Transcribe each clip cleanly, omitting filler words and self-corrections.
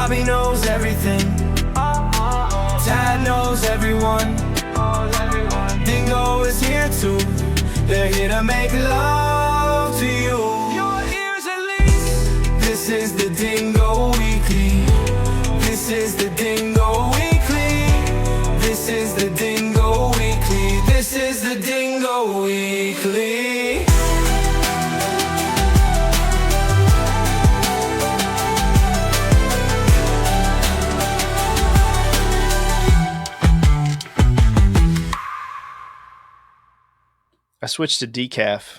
Robbie knows everything. Tad knows everyone. Dingo is here too. They're here to make love to you. Your ears at least. This is the Dingo Weekly. This is the Dingo Weekly. This is the Dingo Weekly. This is the Dingo Weekly. I switched to decaf.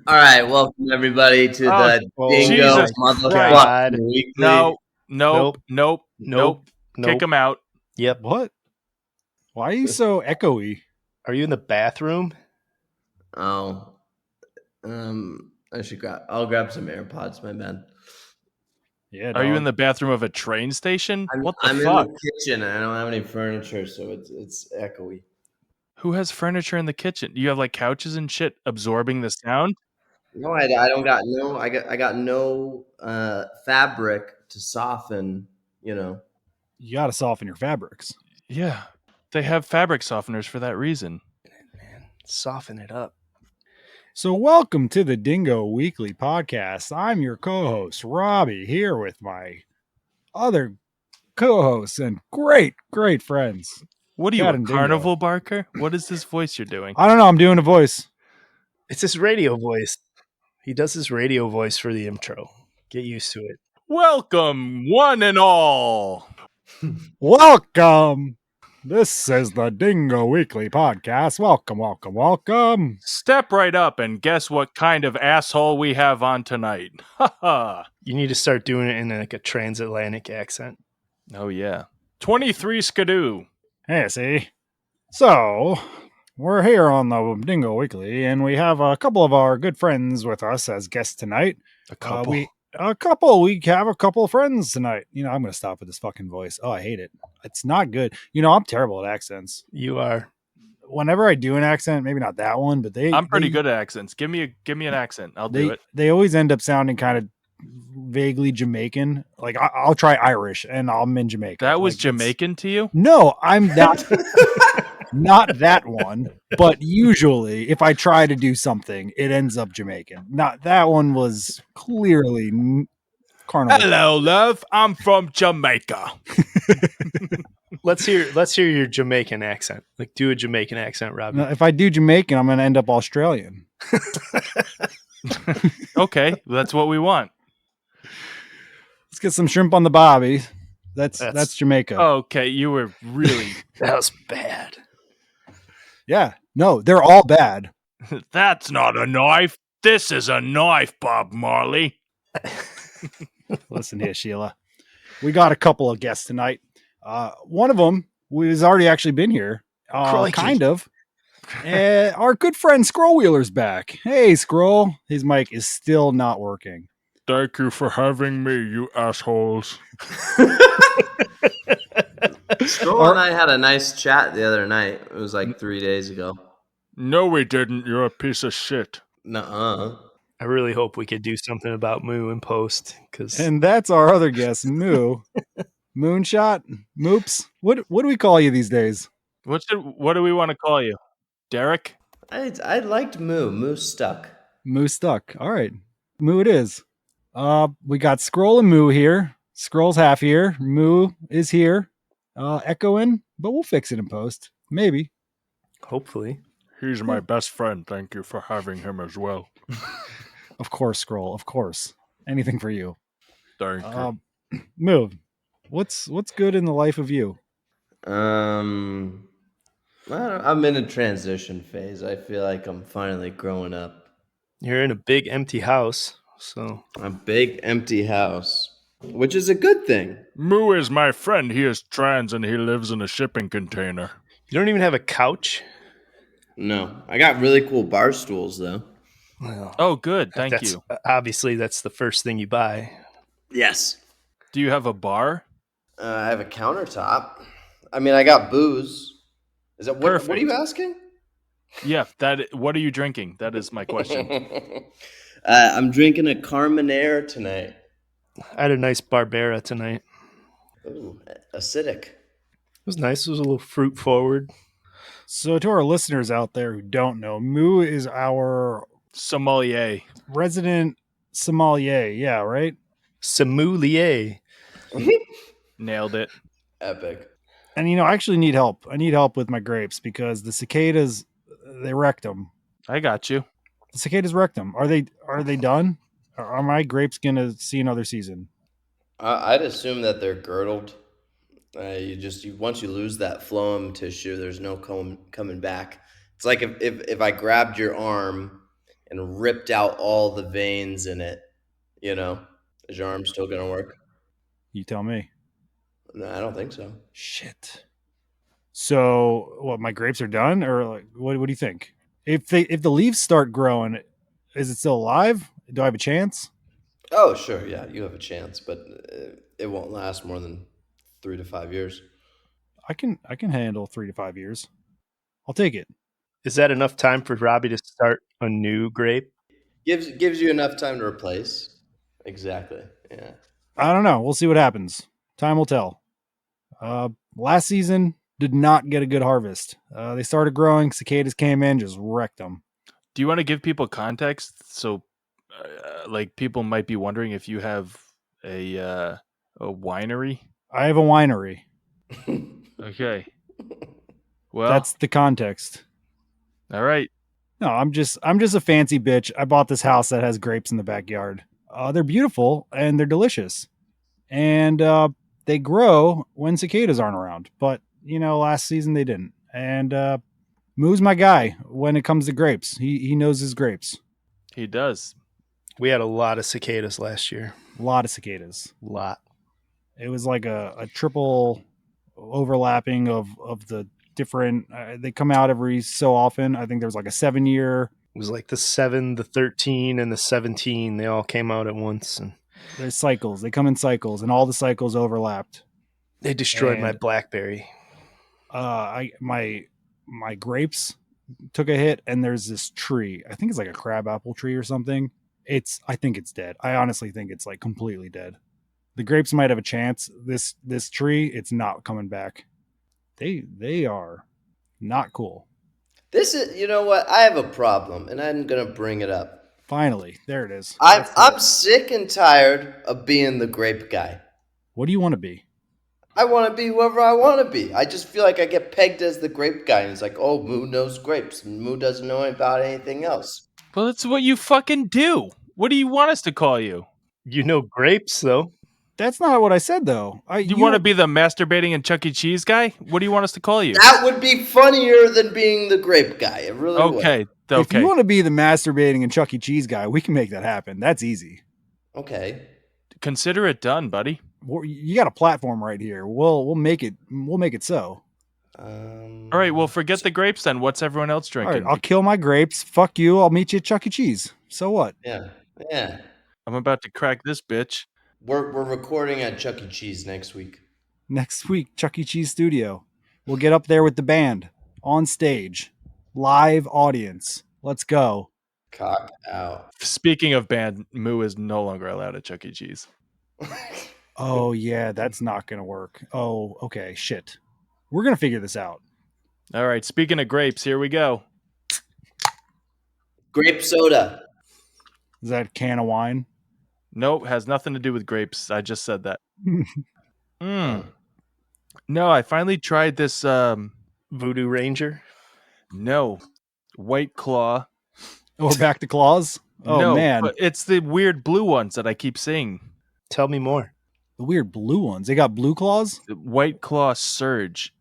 All right, welcome everybody to the Dingo Motherfucking Weekly. Nope. Kick him out. Yep. What? Why are you so echoey? Are you in the bathroom? Oh, I'll grab some AirPods, my man. Yeah. Are you in the bathroom of a train station? I'm What the in fuck? the kitchen. And I don't have any furniture, so it's echoey. Who has furniture in the kitchen? You have like couches and shit absorbing the sound? No, I don't got no. I got no fabric to soften. You know. You got to soften your fabrics. Yeah. They have fabric softeners for that reason. Man, soften it up. So welcome to the Dingo Weekly podcast. I'm your co-host, Robbie, here with my other co-hosts and great friends. What are you, Cat a and Dingo. carnival barker? What is this voice you're doing? I don't know. I'm doing a voice. It's his radio voice. He does his radio voice for the intro. Get used to it. Welcome, one and all. Welcome. This is the Dingo Weekly podcast. Welcome. Step right up and guess what kind of asshole we have on tonight. Ha You need to start doing it in like a transatlantic accent. Oh, yeah. 23 Skidoo. Hey, see? So, we're here on the Dingo Weekly, and we have a couple of our good friends with us as guests tonight. A couple. We have a couple of friends tonight. You know, I'm going to stop with this fucking voice. Oh, I hate it. It's not good. You know, I'm terrible at accents. You are. Whenever I do an accent, maybe not that one, but I'm pretty good at accents. Give me an accent. I'll do it. They always end up sounding kind of vaguely Jamaican. Like I'll try Irish, and I'm in Jamaica. That was like, Jamaican to you? No, I'm not. Not that one, but usually if I try to do something, it ends up Jamaican. Not that one was clearly carnival. Hello, love. I'm from Jamaica. Let's hear your Jamaican accent. Like, do a Jamaican accent, Robbie. Now, if I do Jamaican, I'm going to end up Australian. Okay, that's what we want. Let's get some shrimp on the bobby. That's Jamaica. Okay, you were really... That was bad. Yeah. No, they're all bad. That's not a knife. This is a knife, Bob Marley. Listen here, Sheila. We got a couple of guests tonight. One of them has already actually been here. Kind of. Our good friend Scroll Wheeler's back. Hey, Scroll. His mic is still not working. Thank you for having me, you assholes. Stroll and I had a nice chat the other night. It was like 3 days ago. No, we didn't. You're a piece of shit. Nuh-uh. I really hope we could do something about Moo in post. And that's our other guest, Moo. Moonshot? Moops? What do we call you these days? What do we want to call you? Derek? I liked Moo. Moo stuck. Moo stuck. All right. Moo it is. We got Scroll and Moo here. Scroll's half here. Moo is here. Echoing, but we'll fix it in post. Maybe. Hopefully. He's my best friend. Thank you for having him as well. Of course, Scroll. Of course. Anything for you. Thank you. Moo, what's good in the life of you? I'm in a transition phase. I feel like I'm finally growing up. You're in a big empty house, so A big empty house, which is a good thing. Moo is my friend. He is trans and he lives in a shipping container. you don't even have a couch? No, I got really cool bar stools though. Well, Oh, good. Thank that's- you. Obviously, that's the first thing you buy. Yes. Do you have a bar? I have a countertop. I mean, I got booze. Is that what are Perfect. you asking? Yeah. What are you drinking? That is my question. I'm drinking a Carmenere tonight. I had a nice Barbera tonight. Ooh, acidic. It was nice. It was a little fruit forward. So, to our listeners out there who don't know, Moo is our Sommelier. resident sommelier. Yeah, right? Sommelier. Nailed it. Epic. And, I actually need help. I need help with my grapes because the cicadas, they wrecked them. I got you. The cicadas wrecked them. Are they done? Are my grapes going to see another season? I'd assume that they're girdled. Once you lose that phloem tissue, there's no coming back. It's like if I grabbed your arm and ripped out all the veins in it, is your arm still gonna work? You tell me. No, I don't think so. Shit. So, what, my grapes are done, or like, what do you think? If the leaves start growing, is it still alive? Do I have a chance? Oh, sure, yeah, you have a chance, but it won't last more than 3 to 5 years. I can handle 3 to 5 years. I'll take it. Is that enough time for Robbie to start a new grape? Gives you enough time to replace. Exactly. Yeah. I don't know. We'll see what happens. Time will tell. Last season did not get a good harvest. They started growing. Cicadas came in, just wrecked them. Do you want to give people context? So, like, people might be wondering if you have a winery. I have a winery. Okay. Well, That's the context. all right. No, I'm just a fancy bitch. I bought this house that has grapes in the backyard. They're beautiful and they're delicious. And they grow when cicadas aren't around. But, last season they didn't. And Moo's my guy when it comes to grapes. He knows his grapes. He does. We had a lot of cicadas last year. A lot of cicadas. A lot. It was like a triple overlapping of the different. They come out every so often. I think there was like a 7-year. It was like the 7, the 13, and the 17. They all came out at once, and There's cycles. They come in cycles, and all the cycles overlapped. they destroyed my And- blackberry. My grapes took a hit, and there's this tree. I think it's like a crabapple tree or something. I think it's dead. I honestly think it's like completely dead. The grapes might have a chance. This tree, it's not coming back. They are not cool. This is, you know what? I have a problem, and I'm gonna bring it up. Finally, there it is. I'm sick and tired of being the grape guy. What do you want to be? I want to be whoever I want to be. I just feel like I get pegged as the grape guy, and it's like, oh, Moo knows grapes, and Moo doesn't know about anything else. Well, that's what you fucking do. What do you want us to call you? You know grapes, though. That's not what I said, though. You want to be the masturbating and Chuck E. Cheese guy? What do you want us to call you? That would be funnier than being the grape guy. It really would. Okay. If you want to be the masturbating and Chuck E. Cheese guy, we can make that happen. That's easy. Okay. Consider it done, buddy. You got a platform right here. We'll make it. We'll make it so. All right. Well, forget the grapes then. What's everyone else All drinking? right, I'll kill my grapes. Fuck you. I'll meet you at Chuck E. Cheese. So what? Yeah. I'm about to crack this bitch. We're recording at Chuck E. Cheese next week. Next week, Chuck E. Cheese studio. We'll get up there with the band on stage, live audience. Let's go. Cock out. Speaking of band, Moo is no longer allowed at Chuck E. Cheese. Oh yeah, that's not gonna work. Oh, okay, shit. We're gonna figure this out. All right. Speaking of grapes, here we go. Grape soda. Is that a can of wine? Nope, has nothing to do with grapes. I just said that. No, I finally tried this. Voodoo Ranger. No, White Claw. Oh, we're back to claws. Oh no, man, but it's the weird blue ones that I keep seeing. Tell me more. the weird blue ones. They got blue claws. The White Claw Surge.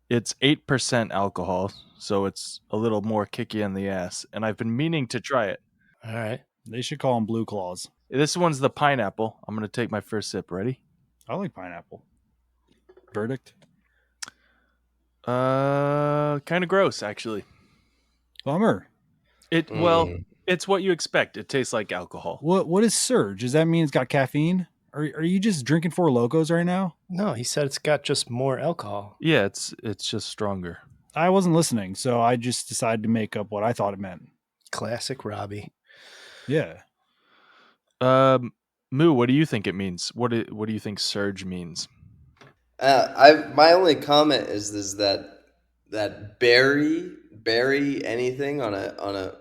It's 8% alcohol, so it's a little more kicky in the ass. And I've been meaning to try it. All right. They should call them blue claws. This one's the pineapple. I'm gonna take my first sip. Ready? I like pineapple. Verdict. Kind of gross, actually. Bummer. Well, it's what you expect. It tastes like alcohol. What is surge? Does that mean it's got caffeine? Are you just drinking Four Locos right now? No, he said it's got just more alcohol. Yeah, it's just stronger. I wasn't listening, so I just decided to make up what I thought it meant. Classic Robbie. Yeah. Moo, what do you think it means? What do you think surge means? My only comment is that berry anything on a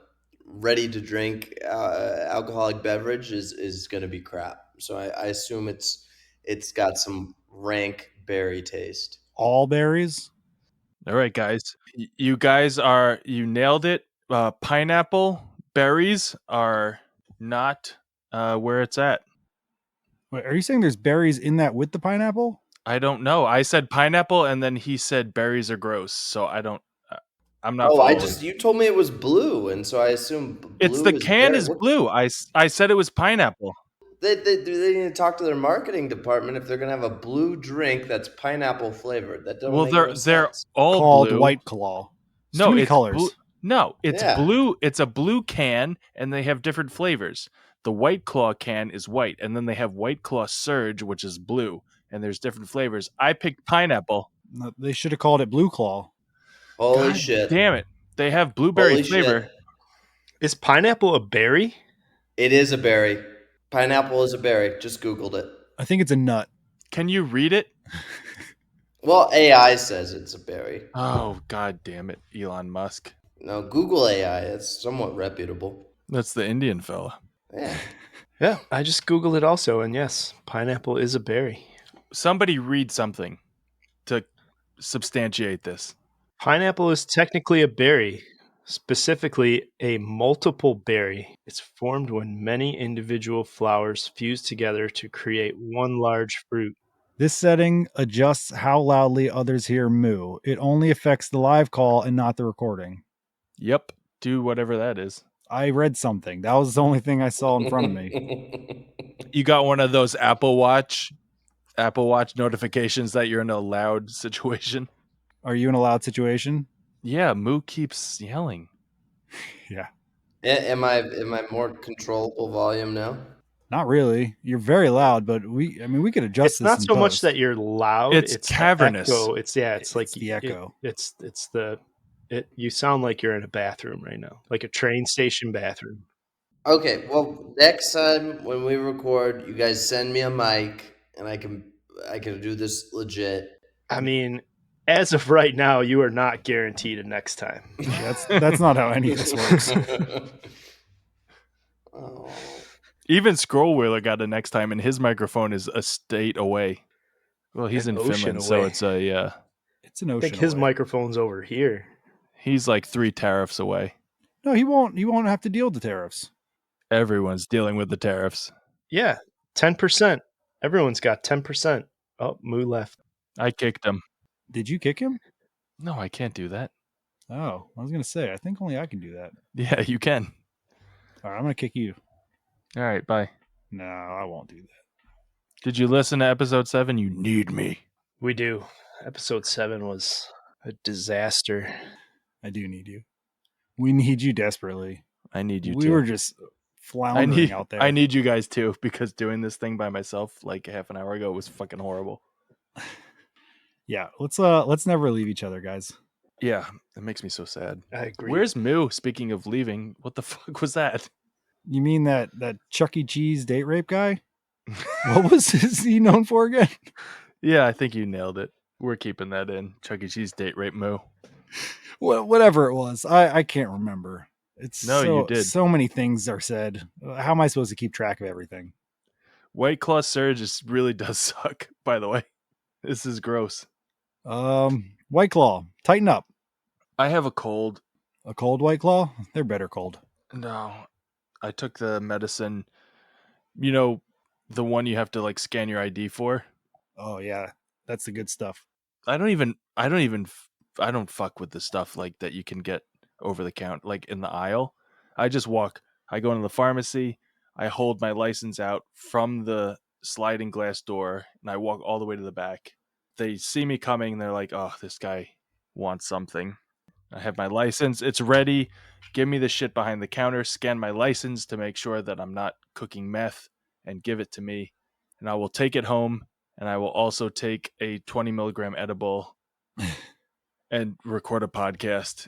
ready to drink alcoholic beverage is going to be crap. So I assume it's got some rank berry taste. All berries. All right, guys. You nailed it. Pineapple berries are not where it's at. Wait, are you saying there's berries in that with the pineapple? I don't know. I said pineapple, and then he said berries are gross. So I don't. I'm not Oh, following. you told me it was blue, and so I assume It's blue the is can berry. is blue. I said it was pineapple. They need to talk to their marketing department if they're gonna have a blue drink that's pineapple flavored. That don't Well, make no they're sense. all Called blue. White Claw. It's too No, many it's colors. blue. No, it's Yeah. blue. It's a blue can, and they have different flavors. The White Claw can is white, and then they have White Claw Surge, which is blue, and there's different flavors. I picked pineapple. No, they should have called it Blue Claw. Holy God shit! damn it! They have blueberry Holy flavor. shit! Is pineapple a berry? It is a berry. Pineapple is a berry. Just Googled it. I think it's a nut. Can you read it? Well, AI says it's a berry. Oh, god damn it, Elon Musk. No, Google AI. It's somewhat reputable. That's the Indian fella. Yeah. Yeah, I just Googled it also, and yes, pineapple is a berry. Somebody read something to substantiate this. Pineapple is technically a berry, specifically a multiple berry. It's formed when many individual flowers fuse together to create one large fruit. This setting adjusts how loudly others hear moo. It only affects the live call and not the recording. Yep, do whatever that is. I read something. That was the only thing I saw in front of me. You got one of those Apple Watch notifications that you're in a loud situation. Are you in a loud situation? Yeah, Moo keeps yelling. Yeah. Am I more controllable volume now? Not really. You're very loud, but we could adjust It's this. not in so much post. that you're loud. It's the cavernous. echo. It's like the echo. You sound like you're in a bathroom right now, like a train station bathroom. Okay, well, next time when we record, you guys send me a mic, and I can do this legit. I mean, as of right now, you are not guaranteed a next time. That's not how any of this works. Oh. Even Scroll Wheeler got it next time, and his microphone is a state away. Well, he's An in ocean Finland, so away. it's a It's an I ocean. think his away. microphone's over here. he's like 3 tariffs away. No, he won't. He won't have to deal with the tariffs. Everyone's dealing with the tariffs. Yeah, 10%. Everyone's got 10%. Oh, Moo left. I kicked him. Did you kick him? No, I can't do that. Oh, I was gonna say. I think only I can do that. Yeah, you can. All right, I'm gonna kick you. All right, bye. No, I won't do that. Did you listen to episode 7? You need me. We do. Episode 7 was a disaster. I do need you. We need you desperately. I need you we too. were just floundering out there. I need you guys too, because doing this thing by myself like half an hour ago was fucking horrible. Yeah, let's never leave each other, guys. Yeah, it makes me so sad. I agree. Where's Moo? Speaking of leaving, what the fuck was that? You mean that Chuck E. Cheese date rape guy? What was he known for again? Yeah, I think you nailed it. We're keeping that in. Chuck E. Cheese date rape Moo. Well, whatever it was, I can't remember. It's No, you did. So many things are said. How am I supposed to keep track of everything? White Claw Surge really does suck, by the way. This is gross. White Claw, tighten up. I have a cold. A cold White Claw? They're better cold. No, I took the medicine. You know, the one you have to like scan your ID for. Oh yeah, that's the good stuff. I don't fuck with the stuff like that you can get over the counter, like in the aisle. I just walk. I go into the pharmacy. I hold my license out from the sliding glass door, and I walk all the way to the back. They see me coming. And they're like, "Oh, this guy wants something." I have my license. It's ready. Give me the shit behind the counter. Scan my license to make sure that I'm not cooking meth, and give it to me. And I will take it home. And I will also take a 20 milligram edible and record a podcast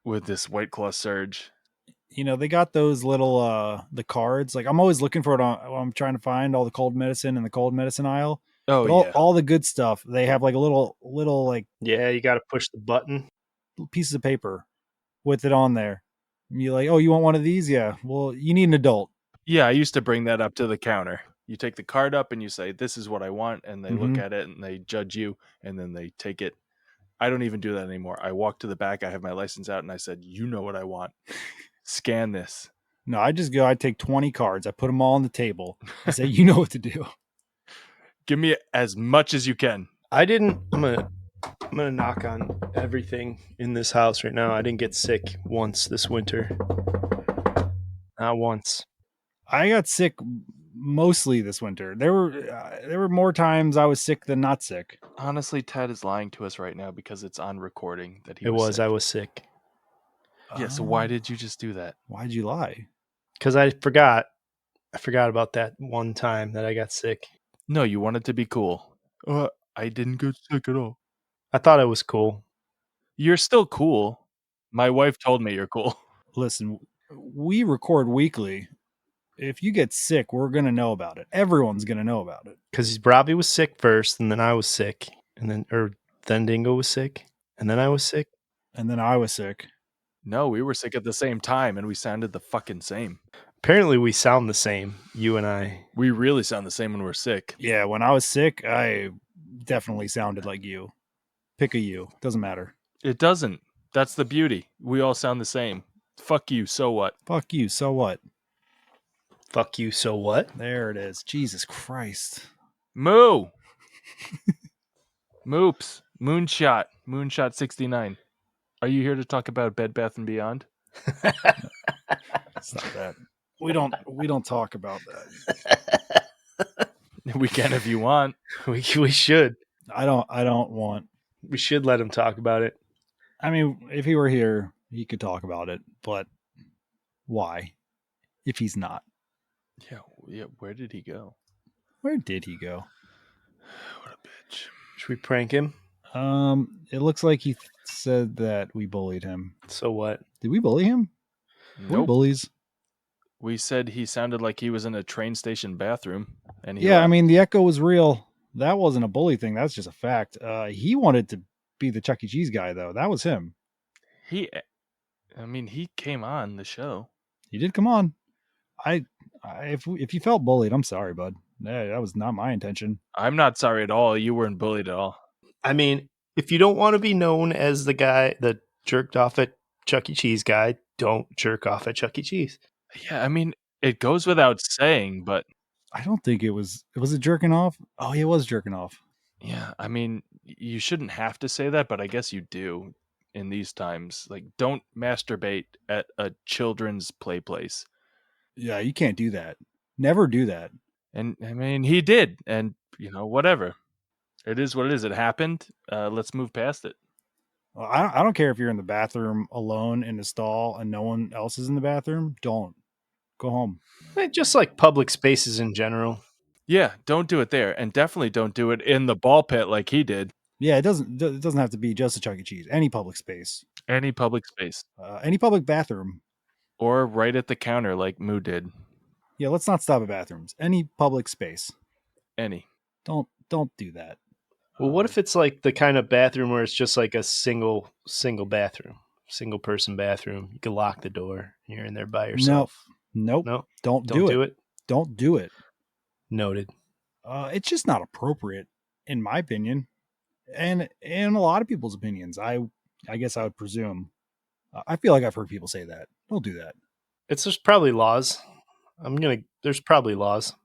with this White Claw Surge. You know, they got those little the cards. Like I'm always looking for it when I'm trying to find all the cold medicine in the cold medicine aisle. Oh, But yeah. all the good stuff, they have like a little like Yeah, you got to push the button. pieces of paper with it on there. And you're like, oh, you want one of these? Yeah. Well, you need an adult. Yeah, I used to bring that up to the counter. You take the card up and you say, this is what I want. And they look at it and they judge you. And then they take it. I don't even do that anymore. I walk to the back. I have my license out and I said, you know what I want. Scan this. No, I just go, I take 20 cards. I put them all on the table. I say, you know what to do. Give me as much as you can. I didn't. I'm gonna knock on everything in this house right now. I didn't get sick once this winter. Not once. I got sick mostly this winter. There were more times I was sick than not sick. Honestly, Ted is lying to us right now because it's on recording that he It was. sick. I was sick Yeah, so why did you just do that? Why'd you lie? because I forgot. I forgot about that one time that I got sick. No, you wanted to be cool. I didn't get sick at all. I thought it was cool. You're still cool. My wife told me you're cool. Listen, we record weekly. If you get sick, we're going to know about it. Everyone's going to know about it. Because Robbie was sick first, and then I was sick, and then Dingo was sick, and then I was sick. And then I was sick. No, we were sick at the same time and we sounded the fucking same. Apparently, we sound the same, you and I. We really sound the same when we're sick. Yeah, when I was sick, I definitely sounded like you. Pick a you. Doesn't matter. It doesn't. That's the beauty. We all sound the same. Fuck you, so what? Fuck you. So what? Fuck you, so what? There it is. Jesus Christ. Moo! Moops. Moonshot. Moonshot 69. Are you here to talk about Bed Bath & Beyond? It's not that. We don't talk about that. We can if you want. We should. I don't want. We should let him talk about it. I mean, if he were here, he could talk about it, but why? If he's not. Yeah, where did he go? Where did he go? What a bitch. Should we prank him? It looks like he said that we bullied him. So what? Did we bully him? We're Nope. bullies. We said he sounded like he was in a train station bathroom. And he Yeah, I left. mean, the echo was real. That wasn't a bully thing. That's just a fact. He wanted to be the Chuck E. Cheese guy, though. That was him. He came on the show. He did come on. If you felt bullied, I'm sorry, bud. That was not my intention. I'm not sorry at all. You weren't bullied at all. I mean, if you don't want to be known as the guy that jerked off at Chuck E. Cheese guy, don't jerk off at Chuck E. Cheese. Yeah, I mean, it goes without saying, but I don't think it was it jerking off? Oh, he was jerking off. yeah, I mean, you shouldn't have to say that, but I guess you do in these times. Like, don't masturbate at a children's play place. Yeah, you can't do that. Never do that. And I mean, he did, and whatever. It is what it is. It happened. Let's move past it. Well, I don't care if you're in the bathroom alone in the stall and no one else is in the bathroom. Don't. Go home. Just like public spaces in general. Yeah, don't do it there, and definitely don't do it in the ball pit like he did. Yeah, it doesn't have to be just a Chuck E. Cheese. Any public space. Any public space. Any public bathroom. Or right at the counter like Moo did. Yeah, let's not stop at bathrooms. Any public space. Any. Don't do that. Well, what if it's like the kind of bathroom where it's just like a single bathroom, single person bathroom? You can lock the door. And you're in there by yourself. Nope. No, Don't don't do it. Don't do it. Noted. It's just not appropriate, in my opinion, and in a lot of people's opinions. I guess I would presume. I feel like I've heard people say that. Don't do that. There's probably laws. There's probably laws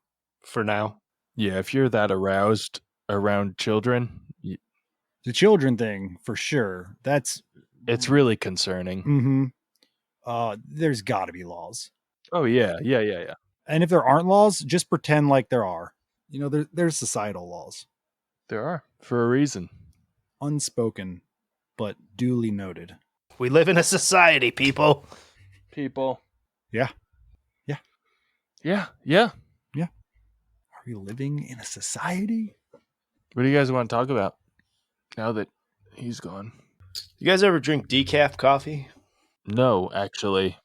for now. Yeah, if you're that aroused around children, The children thing, for sure. it's really concerning. Mm-hmm. There's got to be laws. Oh, yeah. And if there aren't laws, just pretend like there are. There's societal laws. There are, for a reason. Unspoken, but duly noted. We live in a society, people. People. Yeah. Are we living in a society? What do you guys want to talk about now that he's gone? You guys ever drink decaf coffee? No, actually.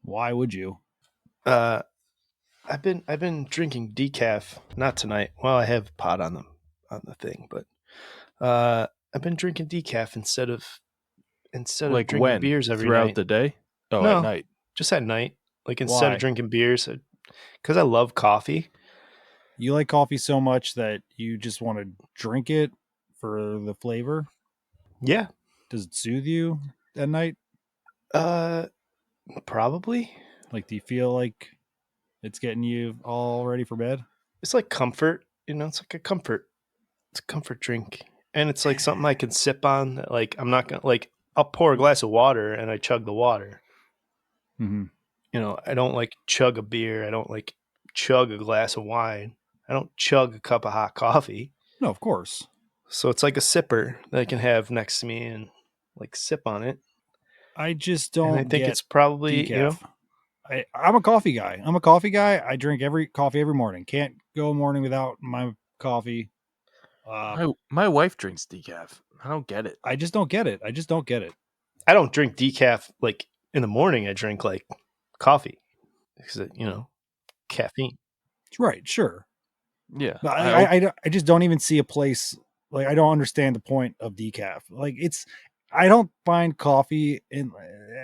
Why would you? I've been drinking decaf. Not tonight. Well, I have pot on them on the thing, but I've been drinking decaf instead of Like drinking when? beers every Throughout night. the day? Oh, at No, night. just at night. Like instead Why? of drinking beers, because I love coffee. You like coffee so much that you just want to drink it for the flavor? Yeah, Does it soothe you at night? probably. Like, do you feel like it's getting you all ready for bed? It's like comfort, it's like it's a comfort drink. And it's like something I can sip on. That, like, I'm not gonna like. I'll pour a glass of water and I chug the water. Mm-hmm. I don't like chug a beer. I don't like chug a glass of wine. I don't chug a cup of hot coffee. No, of course. So it's like a sipper that I can have next to me and like sip on it. I just And I don't think get it's probably, decaf. I'm a coffee guy. I drink coffee every morning. Can't go a morning without my coffee. My wife drinks decaf. I don't get it. I just don't get it. I don't drink decaf like in the morning. I drink like coffee because, caffeine. Right, sure. Yeah. But I just don't even see a place. Like, I don't understand the point of decaf. Like, I don't find coffee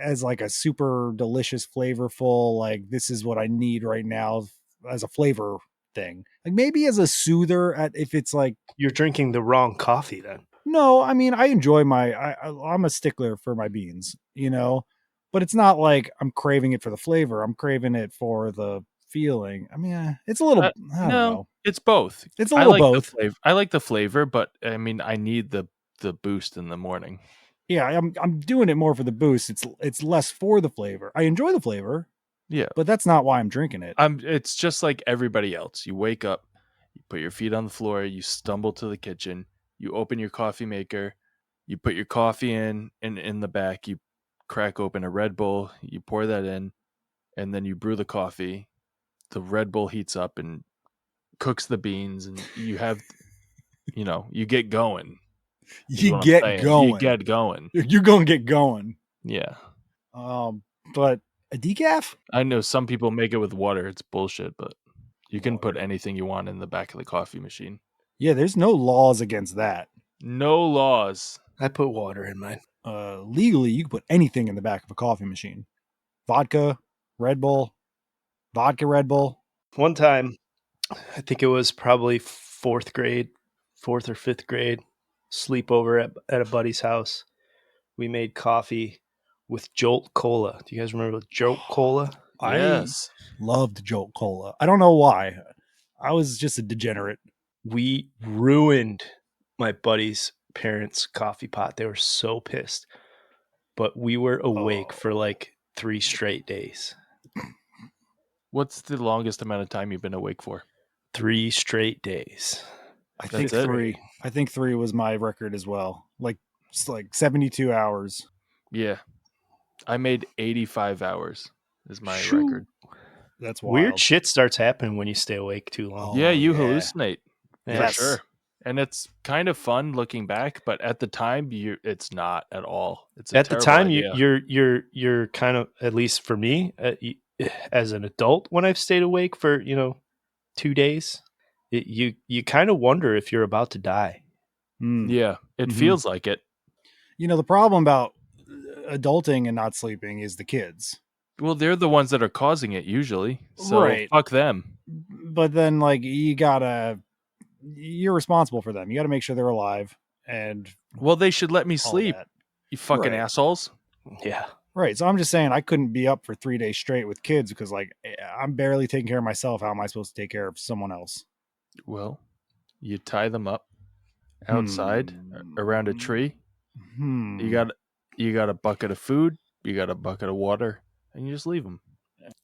as like a super delicious, flavorful, like this is what I need right now as a flavor thing. Like, maybe as a soother if it's like, You're drinking the wrong coffee then. no, I mean, I enjoy I'm a stickler for my beans, but it's not like I'm craving it for the flavor. I'm craving it for the feeling. I mean, it's a little, I don't no, know. it's both. It's a little both. I like the flavor, but I mean, I need the boost in the morning. Yeah, I'm doing it more for the boost. It's less for the flavor. I enjoy the flavor. Yeah. But that's not why I'm drinking it. It's just like everybody else. You wake up, you put your feet on the floor, you stumble to the kitchen, you open your coffee maker, you put your coffee in, and in the back you crack open a Red Bull, you pour that in, and then you brew the coffee. The Red Bull heats up and cooks the beans, and you have, you get going. You get going. You get going. You're going to get going. Yeah. But a decaf? I know some people make it with water. It's bullshit, but you can put anything you want in the back of the coffee machine. Yeah, there's no laws against that. No laws. I put water in mine. Legally, you can put anything in the back of a coffee machine. Vodka, Red Bull, vodka Red Bull. One time, I think it was probably fourth or fifth grade, sleepover at a buddy's house. We made coffee with Jolt Cola. Do you guys remember Jolt Cola? Yes. I loved Jolt Cola. I don't know why. I was just a degenerate. We ruined my buddy's parents' coffee pot. They were so pissed. But we were awake for like 3 straight days. What's the longest amount of time you've been awake for? 3 straight days. I think 3. I think 3 was my record as well. Like 72 hours. Yeah. I made 85 hours is my record. That's wild. Weird shit starts happening when you stay awake too long. Yeah, you hallucinate. Yes. For sure. And it's kind of fun looking back, but at the time it's not at all. It's at the time idea. you're kind of, at least for me, as an adult, when I've stayed awake for 2 days, you kind of wonder if you're about to die. Yeah, it feels like it. The problem about adulting and not sleeping is the kids. Well, they're the ones that are causing it usually. So right. Fuck them. But then you're responsible for them. You got to make sure they're alive. And well, they should let me sleep. You fucking assholes. Yeah. Right. So I'm just saying I couldn't be up for 3 days straight with kids because I'm barely taking care of myself. How am I supposed to take care of someone else? Well, you tie them up outside around a tree. You got a bucket of food. You got a bucket of water, and you just leave them.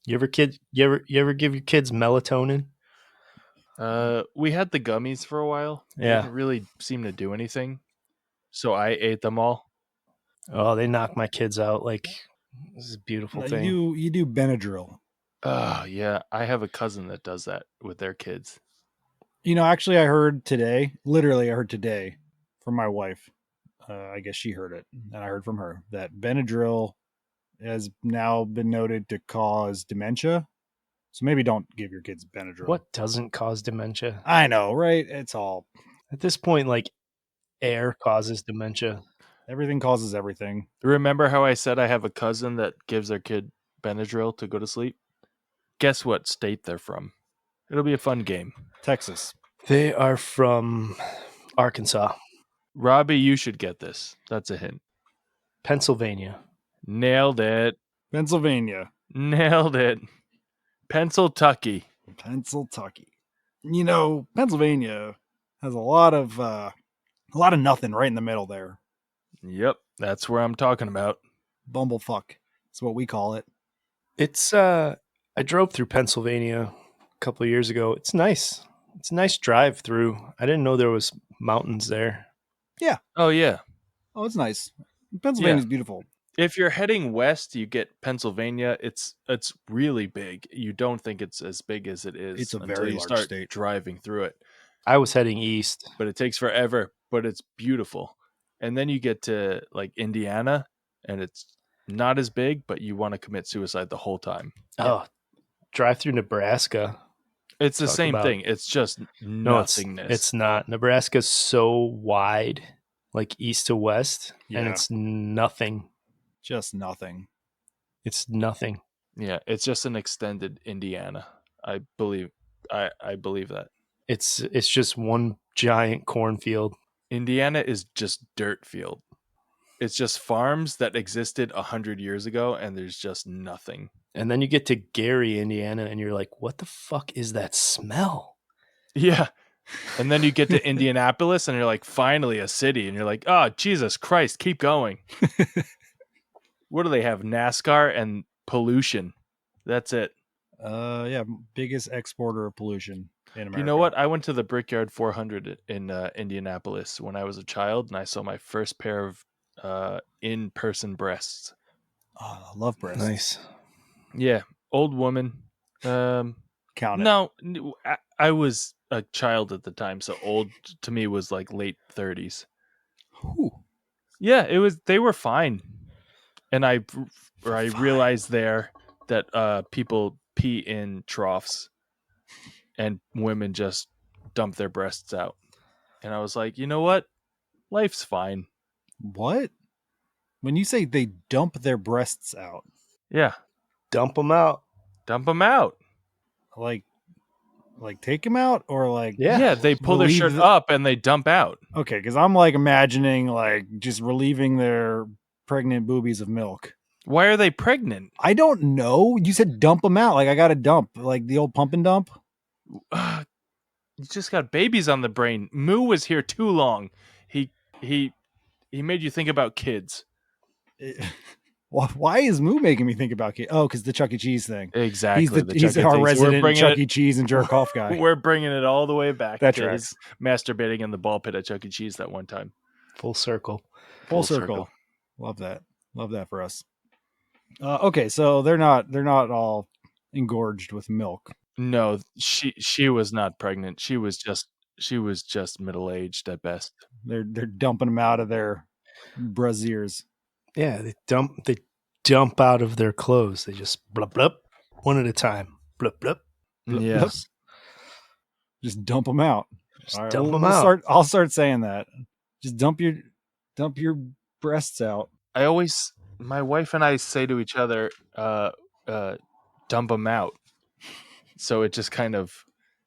You ever give your kids melatonin? We had the gummies for a while. Yeah. They didn't really seem to do anything. So I ate them all. Oh, they knock my kids out. Like, this is a beautiful thing. You do Benadryl. Oh, yeah. I have a cousin that does that with their kids. Actually, I heard today from my wife. I guess she heard it, and I heard from her that Benadryl has now been noted to cause dementia. So maybe don't give your kids Benadryl. What doesn't cause dementia? I know, right? It's all At this point, like air causes dementia. Everything causes everything. Remember how I said I have a cousin that gives their kid Benadryl to go to sleep? Guess what state they're from? It'll be a fun game. Texas. They are from Arkansas, Robbie, you should get this. That's a hint. Pennsylvania. Nailed it. Pennsylvania. Nailed it. Pennsyltucky. Pennsyltucky. You know, Pennsylvania has a lot of nothing right in the middle there. Yep, that's where I'm talking about. Bumblefuck. That's what we call it. It's I drove through Pennsylvania a couple of years ago. It's nice. It's a nice drive through. I didn't know there was mountains there. Oh, yeah. Oh, it's nice. Pennsylvania's beautiful. If you're heading west, you get Pennsylvania. It's really big. You don't think it's as big as it is. It's a until very you large start state. driving through it. I was heading east. But it takes forever. But it's beautiful. And then you get to like Indiana, and it's not as big, but you want to commit suicide the whole time. Oh, drive through Nebraska. It's the Talk same about- thing. It's just nothingness. It's not. Nebraska's so wide, like east to west, and Yeah. it's nothing. Just nothing. It's nothing. Yeah, it's just an extended Indiana. I believe that. It's just one giant cornfield. Indiana is just dirt field. It's just farms that existed 100 years ago, and there's just nothing. And then you get to Gary, Indiana, and you're like, what the fuck is that smell? Yeah. And then you get to Indianapolis, and you're like, finally a city. And you're like, oh, Jesus Christ, keep going. What do they have? NASCAR and pollution. That's it. Yeah, biggest exporter of pollution in America. You know what? I went to the Brickyard 400 in Indianapolis when I was a child, and I saw my first pair of in-person breasts. Oh, I love breasts. Nice. Yeah, old woman. Count it. No, I was a child at the time, so old to me was like late 30s. Whew. Yeah, it was. They were fine, and I realized there that people pee in troughs, and women just dump their breasts out, and I was like, you know what? Life's fine. What? When you say they dump their breasts out, Yeah, Dump them out. dump them out. like take them out, or like Yeah, they pull their relieve shirt the- up and they dump out. Okay, because I'm like imagining like just relieving their pregnant boobies of milk. Why are they pregnant? I don't know. You said dump them out. Like I got to dump, like the old pump and dump. You just got babies on the brain. Moo was here too long. He made you think about kids. Why is Moo making me think about kids? Oh, because the Chuck E. Cheese thing. Exactly. He's Chuck E. our Cheese. resident Chuck E. Cheese and jerk off guy. We're bringing it all the way back That to tracks. his masturbating in the ball pit at Chuck E. Cheese that one time. Full circle. Full circle. Love that. Love that for us. Okay, so they're not all engorged with milk. No, she was not pregnant. She was just middle aged at best. They're dumping them out of their brasiers. Yeah, they dump out of their clothes. They just blup blup, one at a time. Blup blup. Blup, Yeah. blup. Just dump them out. Just All right, dump we'll- them we'll out. I'll start saying that. Just dump your breasts out. My wife and I say to each other, dump them out. So it just kind of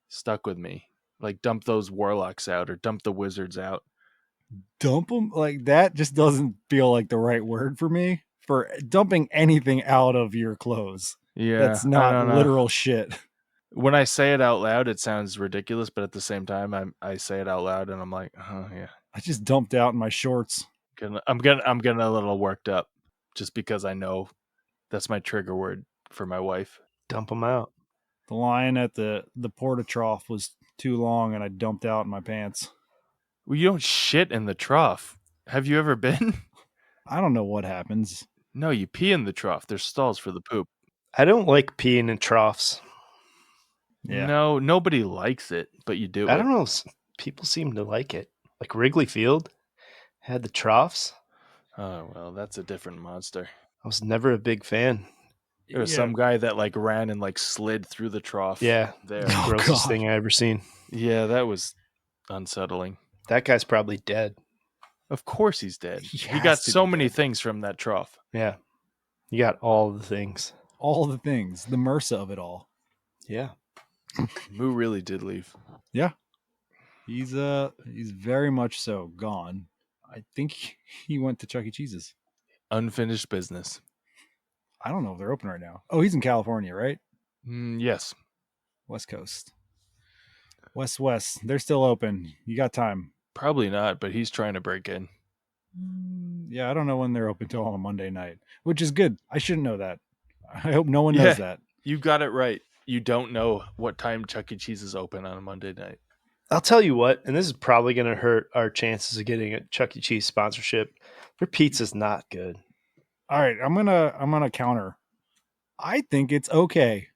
stuck with me. Like dump those warlocks out or dump the wizards out. Dump them like that just doesn't feel like the right word for me for dumping anything out of your clothes. Yeah. That's I not don't know. literal shit. When I say it out loud, it sounds ridiculous, but at the same time, I say it out loud and I'm like, oh yeah. I just dumped out in my shorts. I'm getting a little worked up just because I know that's my trigger word for my wife. Dump them out. The line at the porta trough was too long and I dumped out in my pants. Well, you don't shit in the trough. Have you ever been? I don't know what happens. No, you pee in the trough. There's stalls for the poop. I don't like peeing in troughs. Yeah. No, nobody likes it, but you do I it. don't know. People seem to like it. Like Wrigley Field had the troughs. Oh, well, that's a different monster. I was never a big fan. There was some guy that like ran and like slid through the trough. Yeah. There. Oh, Grossest God. thing I ever seen. Yeah, that was unsettling. That guy's probably dead. Of course he's dead. He He has got to so be many dead. things from that trough. Yeah. You got all the things. All the things, the MRSA of it all. Yeah. Moo really did leave. Yeah. He's very much so gone. I think he went to Chuck E. Cheese's. Unfinished business. I don't know if they're open right now. Oh, he's in California, right? Yes. West Coast. West. They're still open. You got time. Probably not, but he's trying to break in. Yeah, I don't know when they're open till on a Monday night, which is good. I shouldn't know that. I hope no one knows that. You got it right. You don't know what time Chuck E. Cheese is open on a Monday night. I'll tell you what, and this is probably going to hurt our chances of getting a Chuck E. Cheese sponsorship. Their pizza's not good. All right, I'm gonna counter. I think it's okay.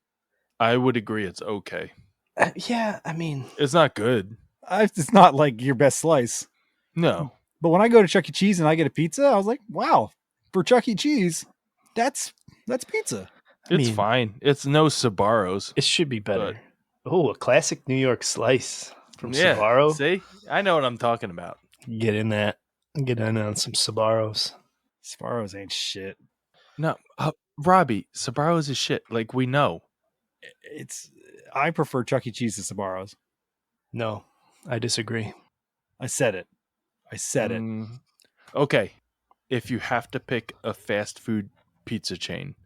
I would agree it's okay. Yeah, I mean, It's not good. It's not like your best slice. No. But when I go to Chuck E. Cheese and I get a pizza, I was like, wow, for Chuck E. Cheese, that's pizza. It's fine. It's no Sbarro's. It should be better. Oh, a classic New York slice from Yeah. Sbarro. See? I know what I'm talking about. Get in on some Sbarros. Sbarro's ain't shit. No, Robbie, Sbarro's is shit. Like, we know. I prefer Chuck E. Cheese to Sbarro's. No, I disagree. I said it. Okay. If you have to pick a fast food pizza chain,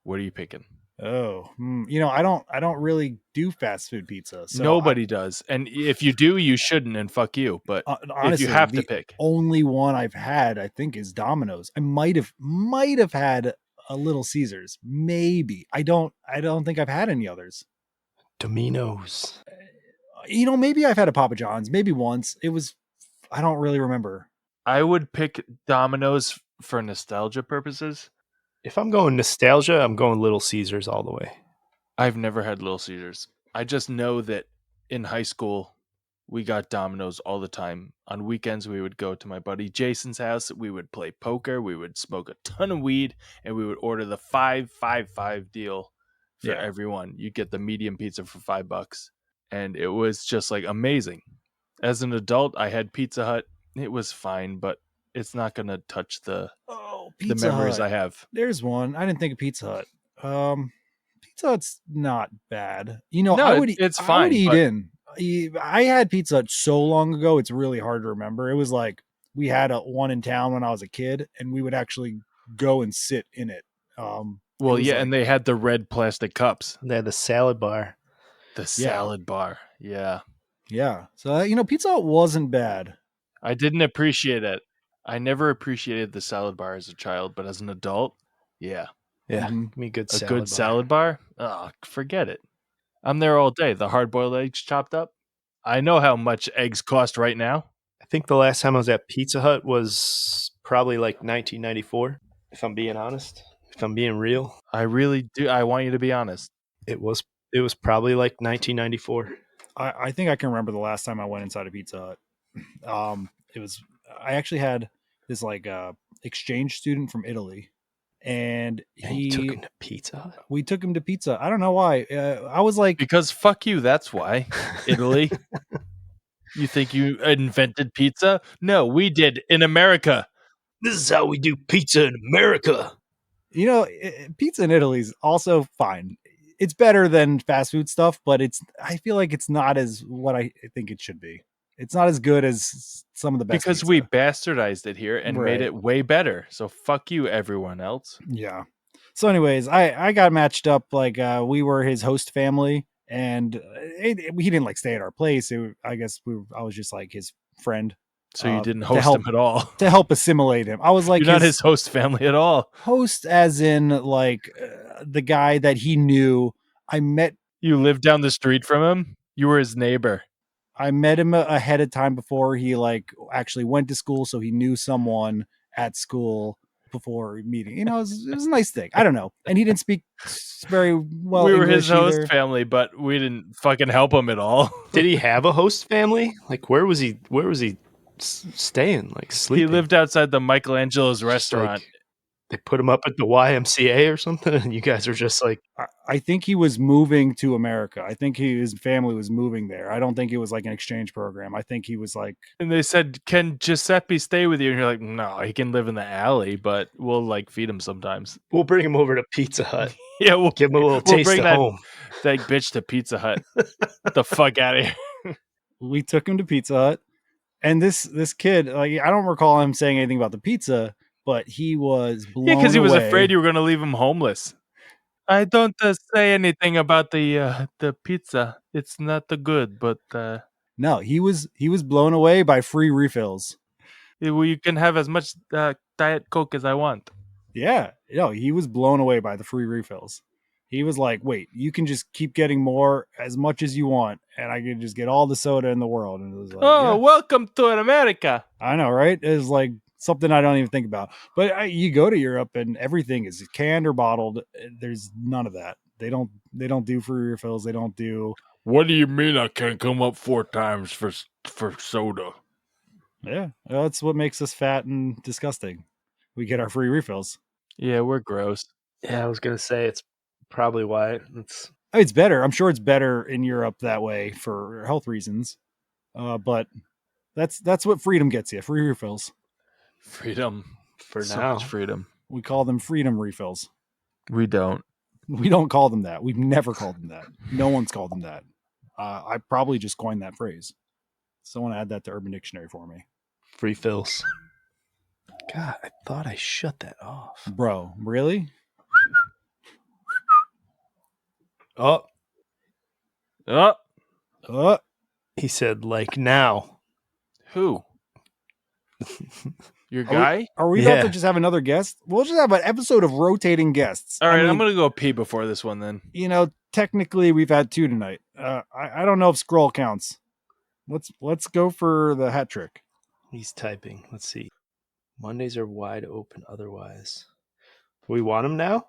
what are you picking? Oh, I don't really do fast food pizza. So Nobody does. And if you do, you shouldn't, and fuck you. But honestly, if you have to pick. Only one I've had, I think, is Domino's. I might have had a Little Caesars. Maybe. I don't think I've had any others. Domino's. Maybe I've had a Papa John's, maybe once. I don't really remember. I would pick Domino's for nostalgia purposes. If I'm going nostalgia, I'm going Little Caesars all the way. I've never had Little Caesars. I just know that in high school, we got Domino's all the time. On weekends, we would go to my buddy Jason's house. We would play poker. We would smoke a ton of weed, and we would order the 5-5-5 deal for everyone. You get the medium pizza for $5, and it was just like amazing. As an adult, I had Pizza Hut. It was fine, but it's not going to touch the memories I have. There's one. I didn't think of Pizza Hut. Pizza Hut's not bad. It's fine. I would eat in. I had Pizza Hut so long ago, it's really hard to remember. It was like we had one in town when I was a kid, and we would actually go and sit in it. And they had the red plastic cups. They had the salad bar. The salad bar. Yeah. Yeah. So, Pizza Hut wasn't bad. I didn't appreciate it. I never appreciated the salad bar as a child, but as an adult, yeah. Yeah. Give me a good salad bar? Oh, forget it. I'm there all day. The hard-boiled eggs chopped up. I know how much eggs cost right now. I think the last time I was at Pizza Hut was probably like 1994, if I'm being honest. If I'm being real. I really do. I want you to be honest. It was probably like 1994. I think I can remember the last time I went inside a Pizza Hut. I actually had this exchange student from Italy, and he took him to Pizza Hut. We took him to Pizza. I don't know why. I was like, because fuck you. That's why. Italy. You think you invented pizza? No, we did in America. This is how we do pizza in America. Pizza in Italy is also fine. It's better than fast food stuff, but I feel like it's not as what I think it should be. It's not as good as some of the best. Because pizza. we bastardized it here and made it way better. So fuck you, everyone else. Yeah. So anyways, I got matched up we were his host family, and he didn't stay at our place. I was just his friend. So you didn't host him at all? To help assimilate him. I was like, you're not his host family at all. Host as in the guy that he knew. I met. You lived down the street from him? You were his neighbor. I met him ahead of time before he actually went to school. So he knew someone at school before meeting. It was a nice thing. I don't know. And he didn't speak very well. We were English his host either. family, but we didn't fucking help him at all. Did he have a host family? Where was he staying? Sleeping? He lived outside the Michelangelo's restaurant. They put him up at the YMCA or something, and you guys are just like, I think he was moving to America. I think his family was moving there. I don't think it was like an exchange program. I think he was like, And they said, "Can Giuseppe stay with you?" And you're like, "No, he can live in the alley, but we'll like feed him sometimes." we'll bring him over to Pizza Hut. Yeah, we'll Give him a little we'll taste bring of that home. bitch to Pizza Hut. Get the fuck out of here. we took him to Pizza Hut, and this kid, like, I don't recall him saying anything about the pizza, but he was blown Yeah, because he was away. afraid you were going to leave him homeless. I don't say anything about the pizza. It's not good, but No, he was blown away by free refills. you can have as much Diet Coke as I want. Yeah, he was blown away by the free refills. He was like, "Wait, you can just keep getting more as much as you want, and I can just get all the soda in the world." And it was like, Oh, yeah. welcome to America. I know, right? It's like something I don't even think about. But you go to Europe and everything is canned or bottled. There's none of that. They don't do free refills. They don't do. What do you mean I can't come up 4 times for soda? Yeah, that's what makes us fat and disgusting. We get our free refills. Yeah, we're gross. Yeah, I was gonna say it's probably why It's better. I'm sure it's better in Europe that way for health reasons. But that's what freedom gets you. Free refills. Freedom. for So now. much freedom. We call them freedom refills. We don't. We don't call them that. We've never called them that. No one's called them that. I probably just coined that phrase. Someone add that to Urban Dictionary for me. Free fills. God, I thought I shut that off. Bro, really? Oh, Oh, he said like now. who? Your guy? Are we about Yeah. to just have another guest? We'll just have an episode of rotating guests. All right, I mean, I'm going to go pee before this one then. Technically we've had 2 tonight. I don't know if scroll counts. Let's go for the hat trick. He's typing. Let's see. Mondays are wide open otherwise. We want him now?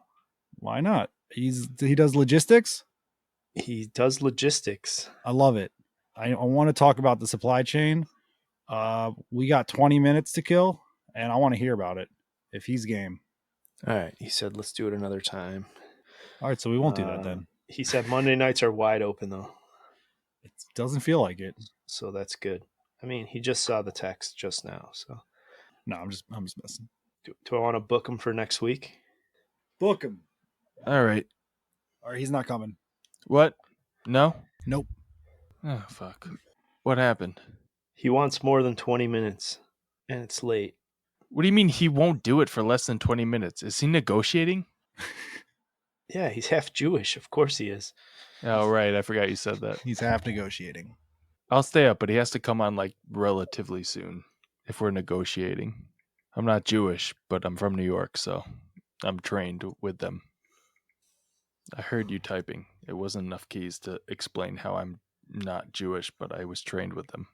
Why not? He does logistics. He does logistics. I love it. I want to talk about the supply chain. We got 20 minutes to kill, and I want to hear about it if he's game. All right. He said, let's do it another time. All right, so we won't do that then. He said Monday nights are wide open though. It doesn't feel like it. So that's good. I mean, he just saw the text just now. So No, I'm just messing. do I want to book him for next week? Book him. All right. All right, he's not coming. What? No? Nope. Oh, fuck. What happened? He wants more than 20 minutes and it's late. What do you mean he won't do it for less than 20 minutes? Is he negotiating? Yeah, he's half Jewish. Of course he is. Oh, right. I forgot you said that. He's half negotiating. I'll stay up, but he has to come on like relatively soon if we're negotiating. I'm not Jewish, but I'm from New York, so I'm trained with them. I heard you typing. It wasn't enough keys to explain how I'm not Jewish, but I was trained with them.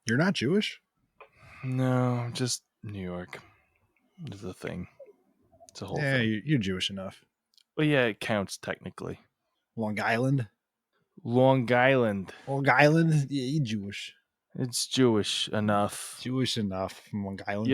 You're not Jewish? No, just New York. It's a thing. It's a whole thing. You're Jewish enough. Well, yeah, it counts technically. Long Island? Long Island. Long Island? Yeah, you're Jewish. It's Jewish enough. Jewish enough from Long Island.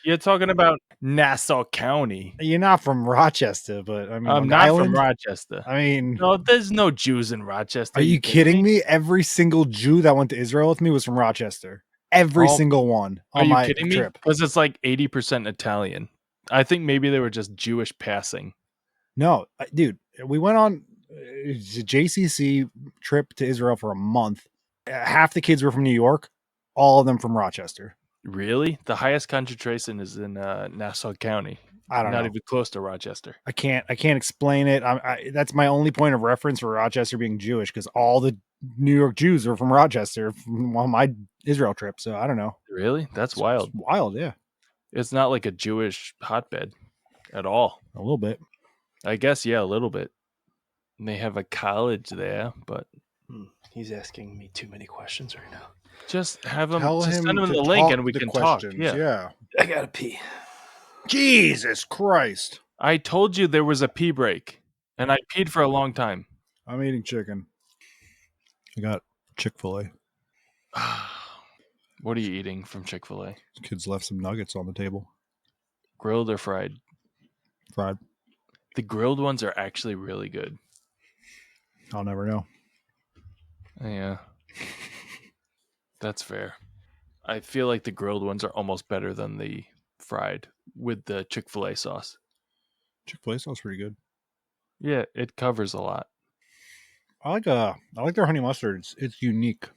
You're talking about Nassau County. You're not from Rochester, but I mean, I'm Long not Island? from Rochester. I mean, No, there's no Jews in Rochester. are you kidding me? Every single Jew that went to Israel with me was from Rochester. Every single one Are on you my kidding trip. me? Because it's like 80% Italian. I think maybe they were just Jewish passing. No, dude, we went on a JCC trip to Israel for a month. Half the kids were from New York, all of them from Rochester. Really? The highest concentration is in Nassau County. I don't know. Not even close to Rochester. I can't explain it. That's my only point of reference for Rochester being Jewish, because all the New York Jews are from Rochester on my Israel trip. So I don't know. Really? That's wild. It's wild, yeah. It's not like a Jewish hotbed at all. A little bit. I guess, yeah, a little bit. And they have a college there, but He's asking me too many questions right now. just have him Tell just him send him to the link talk and we the can questions. talk. Yeah. I gotta pee. Jesus Christ. I told you there was a pee break, and I peed for a long time. I'm eating chicken. I got Chick-fil-A. What are you eating from Chick-fil-A? Kids left some nuggets on the table. Grilled or fried? Fried. The grilled ones are actually really good. I'll never know. Yeah. That's fair. I feel like the grilled ones are almost better than the fried with the Chick-fil-A sauce. Chick-fil-A sauce pretty good. Yeah, it covers a lot. I like their honey mustard. It's unique.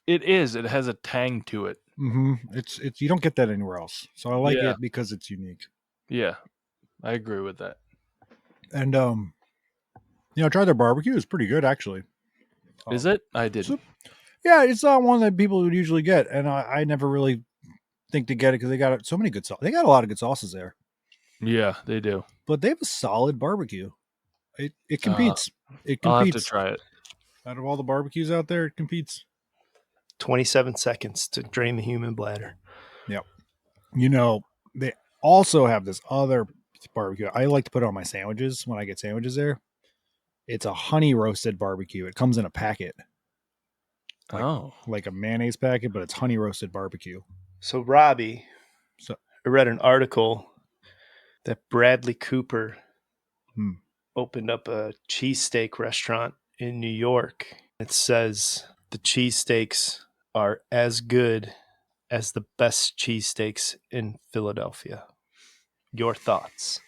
It is. It has a tang to it. Mm-hmm. It's you don't get that anywhere else. So I like Yeah. it because it's unique. Yeah, I agree with that. And I tried their barbecue. It's pretty good actually. Is it? I didn't. Yeah, it's not one that people would usually get, and I never really think to get it because they got so many good sauce. They got a lot of good sauces there, Yeah, they do. but they have a solid barbecue. It competes. It I'll have to competes. try it. Out of all the barbecues out there, it competes. 27 seconds to drain the human bladder. Yep. They also have this other barbecue. I like to put it on my sandwiches when I get sandwiches there. It's a honey roasted barbecue. It comes in a packet. Like a mayonnaise packet, but it's honey roasted barbecue. So Robbie, So I read an article that Bradley Cooper opened up a cheesesteak restaurant in New York. It says the cheesesteaks are as good as the best cheesesteaks in Philadelphia. Your thoughts?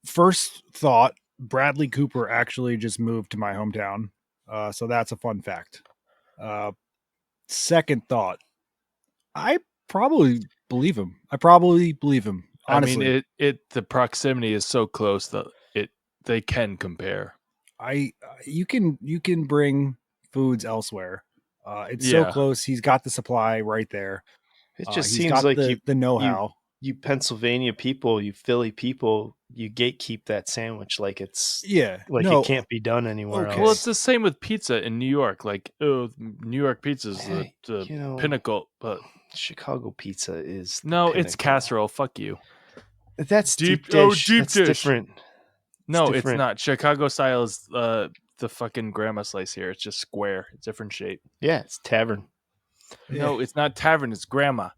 First thought, Bradley Cooper actually just moved to my hometown. So that's a fun fact. Second thought, I probably believe him. Honestly. I mean, the proximity is so close that they can compare. You can bring foods elsewhere. It's so close. He's got the supply right there. It just seems like the know-how. You Pennsylvania people, you Philly people, you gatekeep that sandwich like it's it can't be done anywhere else. Well, it's the same with pizza in New York. Like, New York pizza is the pinnacle, but Chicago pizza is it's casserole. Fuck you. That's deep dish. That's dish. Different. It's not. Chicago style is the fucking grandma slice here. It's just square. It's different shape. Yeah, it's tavern. No, it's not tavern. It's grandma.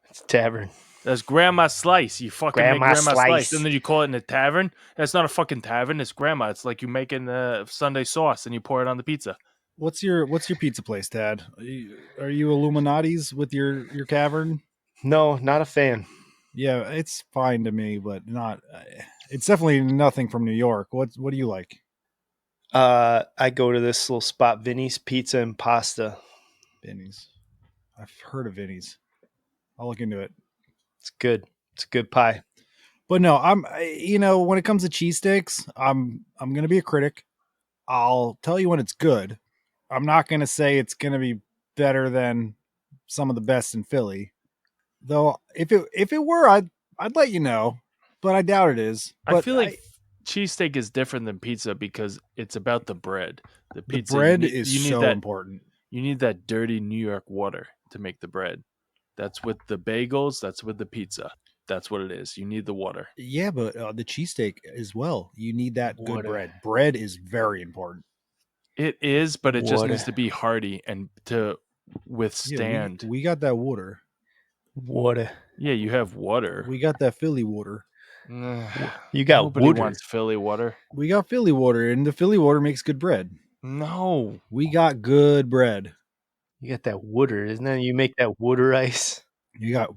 It's tavern. That's grandma slice. You fucking make grandma slice, and then you call it in a tavern. That's not a fucking tavern. It's grandma. It's like you making the Sunday sauce and you pour it on the pizza. What's your pizza place, Tad? Are you Illuminati's with your cavern? No, not a fan. Yeah, it's fine to me, but not. It's definitely nothing from New York. What do you like? I go to this little spot, Vinny's Pizza and Pasta. Vinny's. I've heard of Vinny's. I'll look into it. It's good. It's a good pie. But no, when it comes to cheesesteaks, I'm going to be a critic. I'll tell you when it's good. I'm not going to say it's going to be better than some of the best in Philly. Though if it were, I'd let you know, but I doubt it is. But I feel like cheesesteak is different than pizza because it's about the bread. The pizza, bread is so important. You need that dirty New York water to make the bread. That's with the bagels. That's with the pizza. That's what it is. You need the water. Yeah, but the cheesesteak as well. You need that good bread. Bread is very important. It is, but it just needs to be hearty and to withstand. Yeah, we got that water. Water. Yeah, you have water. We got that Philly water. You got Nobody water. wants Philly water. We got Philly water, and the Philly water makes good bread. No. We got good bread. You got that water, isn't it? You make that water ice. You got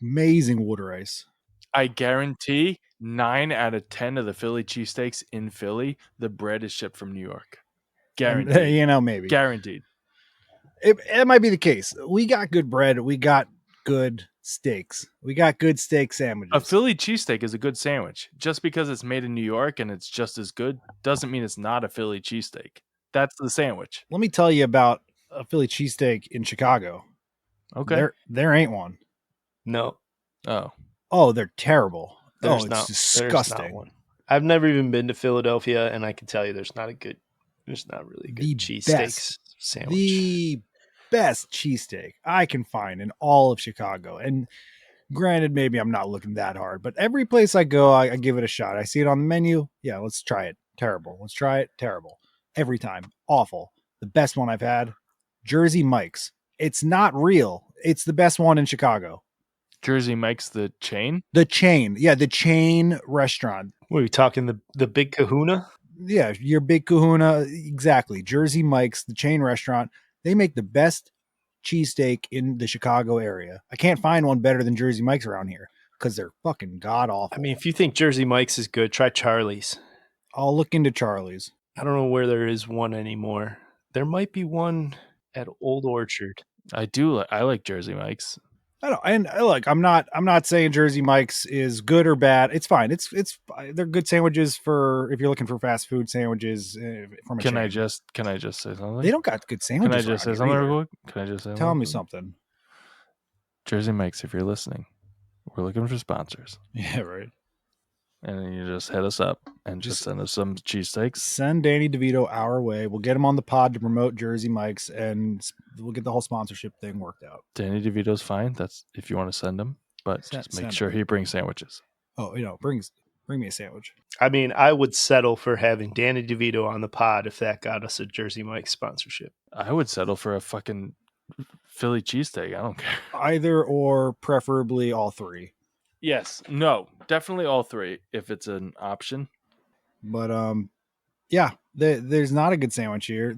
amazing water ice. I guarantee 9 out of 10 of the Philly cheesesteaks in Philly, the bread is shipped from New York. Guaranteed. Maybe. Guaranteed. It might be the case. We got good bread. We got good steaks. We got good steak sandwiches. A Philly cheesesteak is a good sandwich. Just because it's made in New York and it's just as good doesn't mean it's not a Philly cheesesteak. That's the sandwich. Let me tell you about a Philly cheesesteak in Chicago. Okay. There ain't one. No. Oh, they're terrible. It's disgusting. There's not one. I've never even been to Philadelphia, and I can tell you there's not really good cheesesteaks sandwich. The best cheesesteak I can find in all of Chicago. And granted, maybe I'm not looking that hard, but every place I go, I give it a shot. I see it on the menu. Yeah, let's try it. Terrible. Let's try it. Terrible. Every time. Awful. The best one I've had, Jersey Mike's. It's not real. It's the best one in Chicago. Jersey Mike's the chain? The chain. Yeah, the chain restaurant. What are we talking? The Big Kahuna? Yeah, your Big Kahuna. Exactly. Jersey Mike's, the chain restaurant. They make the best cheesesteak in the Chicago area. I can't find one better than Jersey Mike's around here because they're fucking god awful. I mean, if you think Jersey Mike's is good, try Charlie's. I'll look into Charlie's. I don't know where there is one anymore. There might be one at Old Orchard. I like Jersey Mike's. I don't, and look, I'm not saying Jersey Mike's is good or bad. It's fine. It's they're good sandwiches for if you're looking for fast food sandwiches from a Can I chain. just say something? They don't got good Can sandwiches. I just say around something here real either. quick? Can I just say Tell me something? something. Jersey Mike's, if you're listening, we're looking for sponsors. Yeah, right. And then you just hit us up and just send us some cheesesteaks. Send Danny DeVito our way. We'll get him on the pod to promote Jersey Mike's, and we'll get the whole sponsorship thing worked out. Danny DeVito's fine. That's if you want to send him, but just make sure he brings sandwiches. Oh, bring me a sandwich. I mean, I would settle for having Danny DeVito on the pod if that got us a Jersey Mike's sponsorship. I would settle for a fucking Philly cheesesteak. I don't care. Either or, preferably all three. Yes. No. Definitely all three if it's an option. But yeah, there's not a good sandwich here.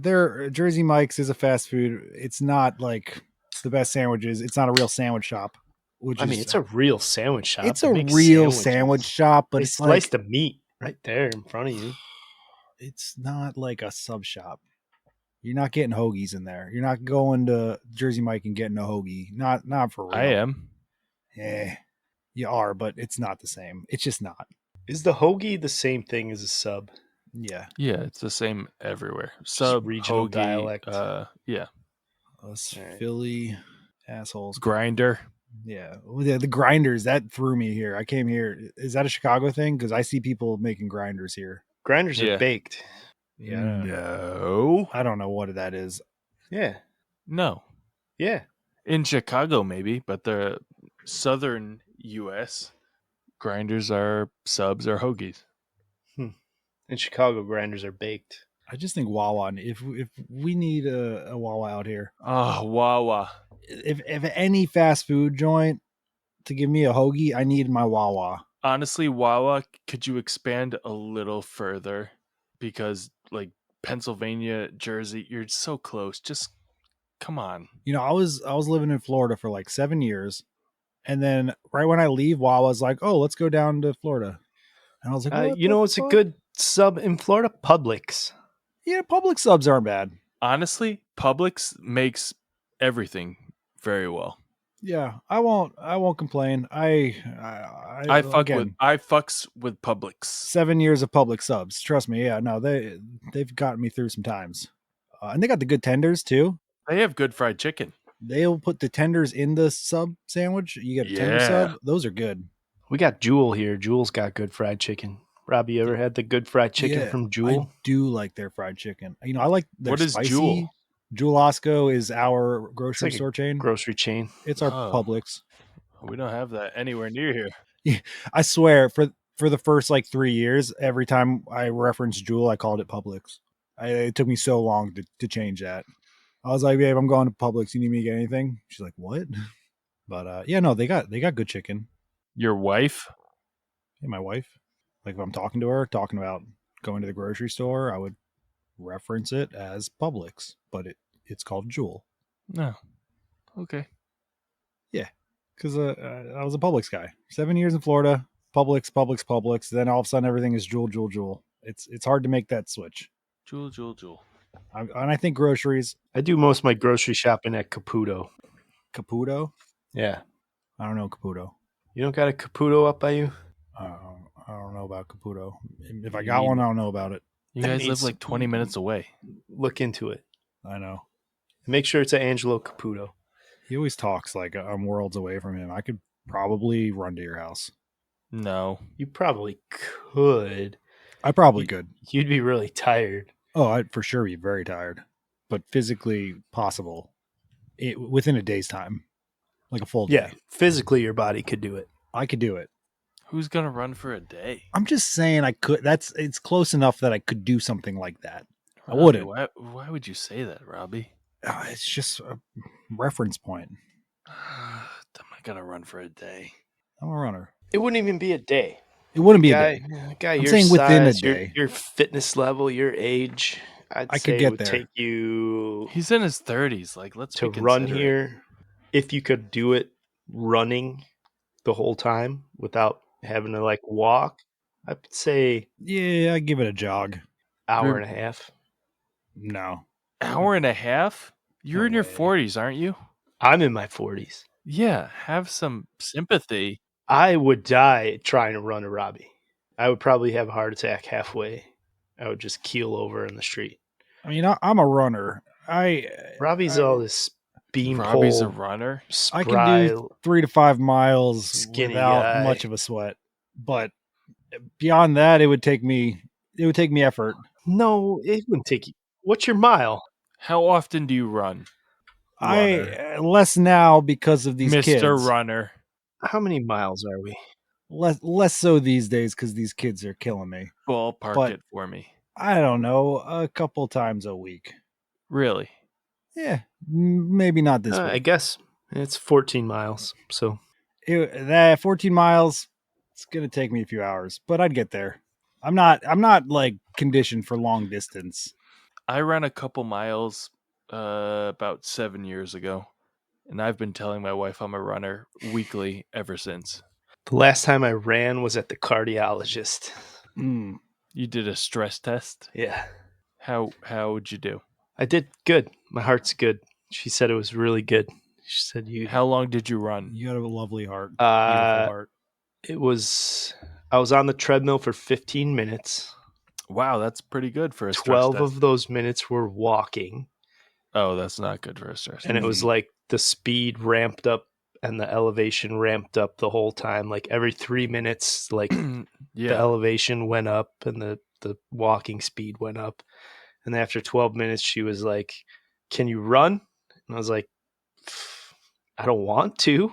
Jersey Mike's is a fast food. It's not like the best sandwiches. It's not a real sandwich shop. It's a real sandwich shop. It's a real sandwich shop, but they it's slice like the meat right there in front of you. it's not like a sub shop. You're not getting hoagies in there. You're not going to Jersey Mike and getting a hoagie. Not for real. I am. Yeah, you are, but it's not the same. It's just not. Is the hoagie the same thing as a sub? Yeah. Yeah, it's the same everywhere. Sub regional hoagie, dialect. Yeah. Us All right. Philly assholes. Grinder. Yeah. Well, the grinders, that threw me here. I came here. Is that a Chicago thing? Because I see people making grinders here. Grinders Yeah. are baked. Yeah. No. I don't know what that is. Yeah. No. Yeah. In Chicago, maybe, but the southern U.S. grinders are subs or hoagies. In Chicago, grinders are baked. I just think Wawa. If we need a Wawa out here, Oh, Wawa. if any fast food joint to give me a hoagie, I need my Wawa. Honestly, Wawa, could you expand a little further? Because like Pennsylvania, Jersey, you're so close. Just come on. I was living in Florida for like 7 years, and then right when I leave, Wawa's like, "Oh, let's go down to Florida," and I was like, What's a good sub in Florida? Publix. Yeah, Publix subs aren't bad. Honestly, Publix makes everything very well. Yeah, I won't complain. I fucks with Publix. 7 years of Publix subs. Trust me. Yeah, no, they've gotten me through some times, and they got the good tenders too. They have good fried chicken. They'll put the tenders in the sub sandwich. You get a tender sub. Those are good. We got Jewel here. Jewel's got good fried chicken. Rob, you ever had the good fried chicken from Jewel? I do like their fried chicken. I like their What is spicy. Jewel? Jewel Osco is our grocery store chain. Grocery chain. It's our Publix. We don't have that anywhere near here. I swear, for the first like 3 years, every time I referenced Jewel, I called it Publix. It took me so long to change that. I was like, babe, I'm going to Publix. You need me to get anything? She's like, what? But yeah, no, they got good chicken. Your wife? Yeah, my wife. Like if I'm talking to her, talking about going to the grocery store, I would reference it as Publix, but it's called Jewel. No. Okay. Yeah, because I was a Publix guy. 7 years in Florida, Publix. Then all of a sudden, everything is Jewel. It's hard to make that switch. Jewel. And I think groceries. I do most of my grocery shopping at Caputo. Caputo? Yeah. I don't know Caputo. You don't got a Caputo up by you? I don't know about Caputo. If I got one, I don't know about it. You guys live like 20 minutes away. Look into it. I know. Make sure it's an Angelo Caputo. He always talks like I'm worlds away from him. I could probably run to your house. No. You probably could. I probably could. You'd be really tired. Oh, I'd for sure be very tired. But physically possible. Within a day's time. Like a full day. Yeah. Physically, your body could do it. I could do it. Who's going to run for a day? I'm just saying I could. It's close enough that I could do something like that. Robbie, I wouldn't. Why would you say that, Robbie? It's just a reference point. My gotta run for a day. I'm a runner. It wouldn't even be a day. It wouldn't be a day. Guy, I'm your saying within a size, day. your fitness level, your age, I'd I say could it get would there. take you He's in his 30s. Like, let's to be run considerate. here. If you could do it running the whole time without having to like walk, I'd say Yeah, I give it a jog. hour and a half. No. Hour and a half? You're No in your way. 40s, aren't you? I'm in my 40s. Yeah, have some sympathy. I would die trying to run a Robbie. I would probably have a heart attack halfway. I would just keel over in the street. I mean, I'm a runner. Robbie's all this Robbie's a beanpole, runner. I can do spry, 3 to 5 miles skinny without guy. much of a sweat. But beyond that, it would take me effort. No, it wouldn't take you. What's your mile? How often do you run, I less now because of these Mr. kids. Runner? How many miles are we? Less so these days because these kids are killing me. Ballpark But- it for me. I don't know, a couple times a week. Really? Yeah, maybe not this I week. guess it's 14 miles. So That 14 miles, it's gonna take me a few hours, but I'd get there. I'm not like conditioned for long distance. I ran a couple miles about 7 years ago, and I've been telling my wife I'm a runner weekly ever since. the last time I ran was at the cardiologist. Mm. You did a stress test? Yeah, How'd you do? I did good. My heart's good. She said it was really good. She said How long did you run? You got a lovely heart, beautiful heart. I was on the treadmill for 15 minutes. Wow, that's pretty good for a stress 12 test. of those minutes were walking. Oh, that's not good for a stress And it was Mhm. like the speed ramped up and the elevation ramped up the whole time. Like every 3 minutes, like the Yeah. elevation went up and the walking speed went up. And after 12 minutes, she was like, "Can you run?" And I was like, "I don't want to."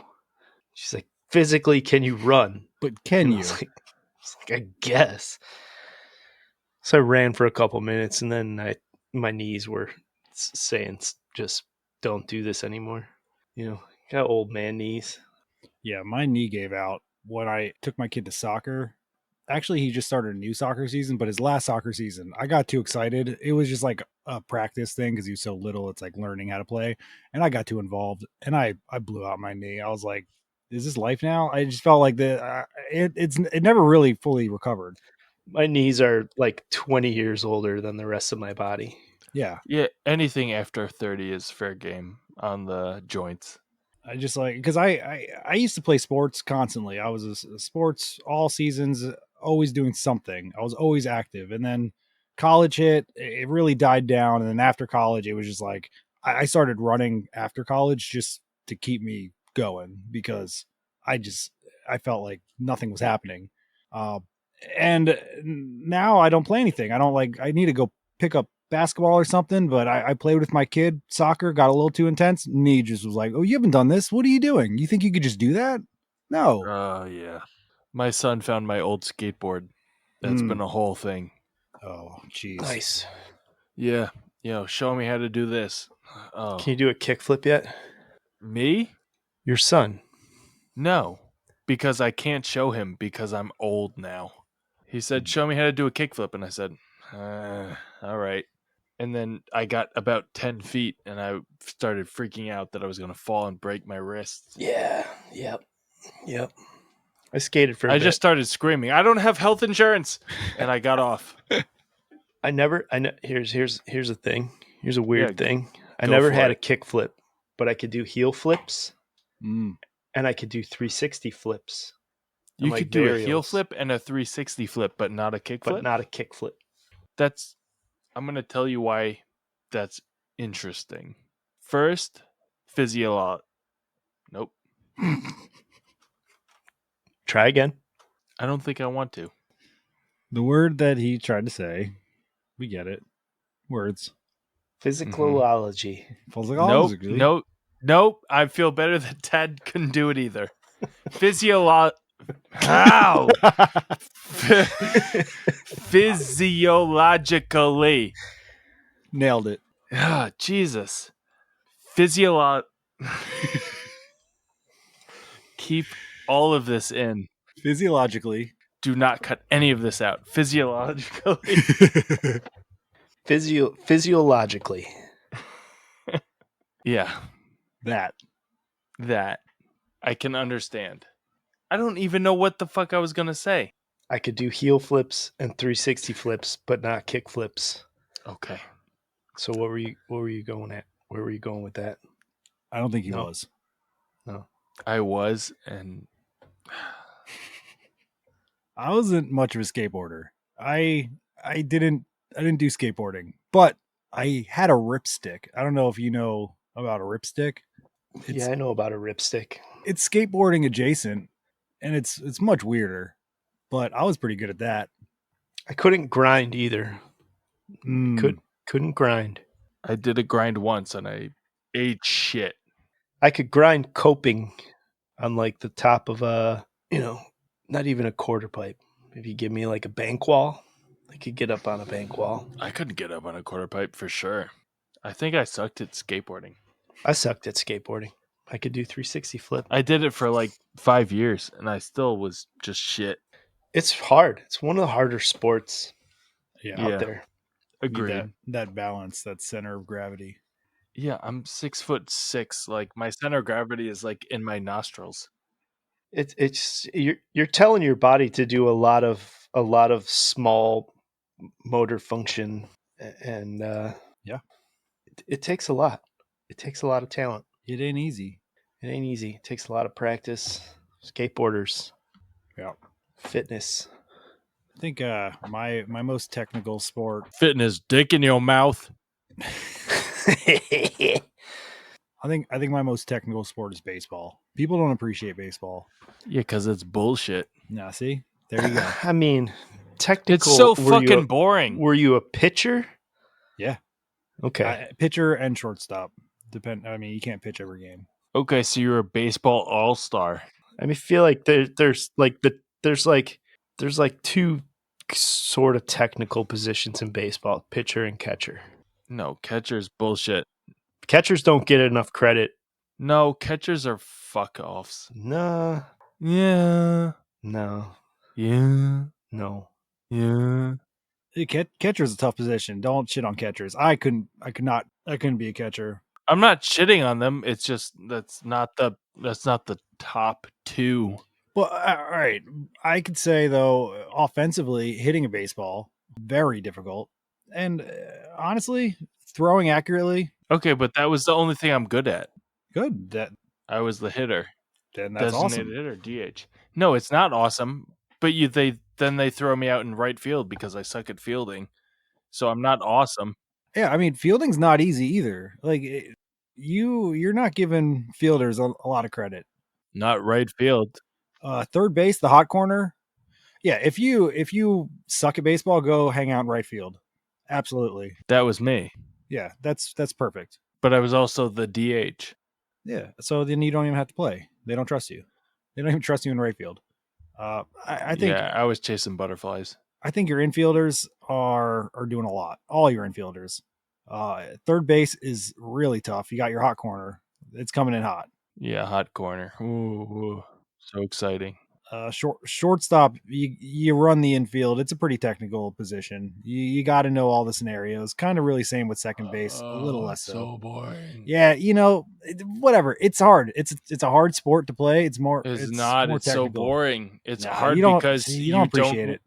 She's like, "Physically, can you run?" But can And you? I was like, "I guess." So I ran for a couple minutes, and then my knees were saying, "Just don't do this anymore." You know, got old man knees. Yeah, my knee gave out when I took my kid to soccer. Actually, he just started a new soccer season, but his last soccer season, I got too excited. It was just like a practice thing because he was so little. It's like learning how to play, and I got too involved, and I blew out my knee. I was like, "Is this life now?" I just felt like it never really fully recovered. My knees are like 20 years older than the rest of my body. Yeah, Yeah, anything after 30 is fair game on the joints. I just like because I used to play sports constantly. I was a sports all seasons, always doing something. I was always active, and then college hit. It really died down, and then after college, it was just like I started running after college just to keep me going because I felt like nothing was happening. And now I don't play anything. I don't like. I need to go pick up basketball or something, but I played with my kid soccer, got a little too intense. Knee just was like, "Oh, you haven't done this. What are you doing? You think you could just do that?" No. Oh, yeah. My son found my old skateboard. That's been a whole thing. Oh, jeez. Nice. Yeah. Show me how to do this. Oh. Can you do a kickflip yet? Me? Your son. No. Because I can't show him because I'm old now. He said, "Show me how to do a kickflip." And I said, all right. And then I got about 10 feet and I started freaking out that I was going to fall and break my wrists. Yeah. Yep. I skated for a I bit. just started screaming, "I don't have health insurance." And I got off. I know. Here's a thing. Here's a weird thing. I go never for had it. a kick flip, but I could do heel flips Mm. and I could do 360 flips. You and, like, could do a heel varials, flip and a 360 flip, but not a kick flip? but not a kick flip. I'm going to tell you why that's interesting. First, Nope. Try again. I don't think I want to. The word that he tried to say, we get it. Words. Physicalology. Nope. I feel better that Ted couldn't do it either. How? Physiologically. Nailed it. Ah, Jesus. Keep all of this in. Physiologically. Do not cut any of this out. Physiologically. Physiologically. Yeah. That. I can understand. I don't even know what the fuck I was going to say. I could do heel flips and 360 flips, but not kick flips. Okay. So what were you going at? Where were you going with that? I don't think he No. was. No. I was, and I wasn't much of a skateboarder. I didn't do skateboarding, but I had a ripstick. I don't know if you know about a ripstick. Yeah, I know about a ripstick. It's skateboarding adjacent, and it's much weirder. But I was pretty good at that. I couldn't grind either. Mm. Couldn't grind. I did a grind once, and I ate shit. I could grind coping on like the top of not even a quarter pipe. If you give me like a bank wall, I could get up on a bank wall. I couldn't get up on a quarter pipe for sure. I think I sucked at skateboarding. I sucked at skateboarding. I could do 360 flip. I did it for like 5 years, and I still was just shit. It's hard. It's one of the harder sports Yeah. out there. Agreed. That balance, that center of gravity. Yeah, I'm 6'6". Like my center of gravity is like in my nostrils. It's you're telling your body to do a lot of small motor function, and it takes a lot. It takes a lot of talent. It ain't easy. It ain't easy. It takes a lot of practice. Skateboarders. Yeah. Fitness. I think my most technical sport. Fitness, dick in your mouth. I think my most technical sport is baseball. People don't appreciate baseball. Yeah, because it's bullshit. Nah, see? There you go. I mean, technical. It's so fucking boring. Were you a pitcher? Yeah. Okay. Pitcher and shortstop. I mean, you can't pitch every game. Okay, so you're a baseball all-star. I mean, I feel like there's two sort of technical positions in baseball: pitcher and catcher. No, catcher's bullshit. Catchers don't get enough credit. No, catchers are fuck-offs. Nah. Yeah. No. Yeah. No. Yeah. Catcher's a tough position. Don't shit on catchers. I couldn't be a catcher. I'm not shitting on them. It's just that's not the top two. Well, all right. I could say though, offensively, hitting a baseball very difficult, and honestly, throwing accurately. Okay, but that was the only thing I'm good at. Good. That I was the hitter. then that's Designated awesome. hitter, DH. No, it's not awesome. But they throw me out in right field because I suck at fielding. So I'm not awesome. Yeah, I mean, fielding's not easy either. Like you're not giving fielders a lot of credit. Not right field. Third base, the hot corner. Yeah, if you suck at baseball, go hang out in right field. Absolutely. That was me. Yeah, that's perfect. But I was also the DH. Yeah, so then you don't even have to play. They don't trust you. They don't even trust you in right field. I think. Yeah, I was chasing butterflies. I think your infielders are doing a lot. All your infielders. Third base is really tough. You got your hot corner. It's coming in hot. Yeah, hot corner. Ooh, so exciting. Shortstop, you run the infield. It's a pretty technical position. You got to know all the scenarios. Kind of really same with second base, a little less so. Boring. Yeah, whatever. It's hard. It's a hard sport to play. It's not. more It's so technical. boring. It's Nah, hard you don't- because see, you don't appreciate it.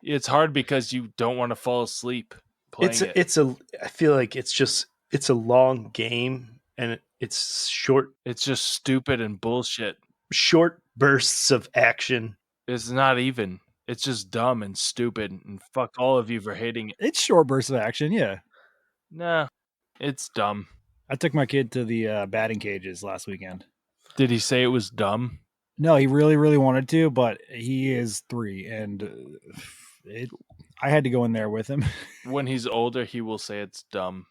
It's hard because you don't want to fall asleep playing it. I feel like it's a long game, and it's short It's just stupid and bullshit. bursts of action. It's not even. It's just dumb and stupid, and fuck all of you for hating it. It's short bursts of action. Yeah, Nah, it's dumb. I took my kid to the batting cages last weekend. Did he say it was dumb? No, he really, really wanted to, but he is 3, and I had to go in there with him. When he's older, he will say it's dumb.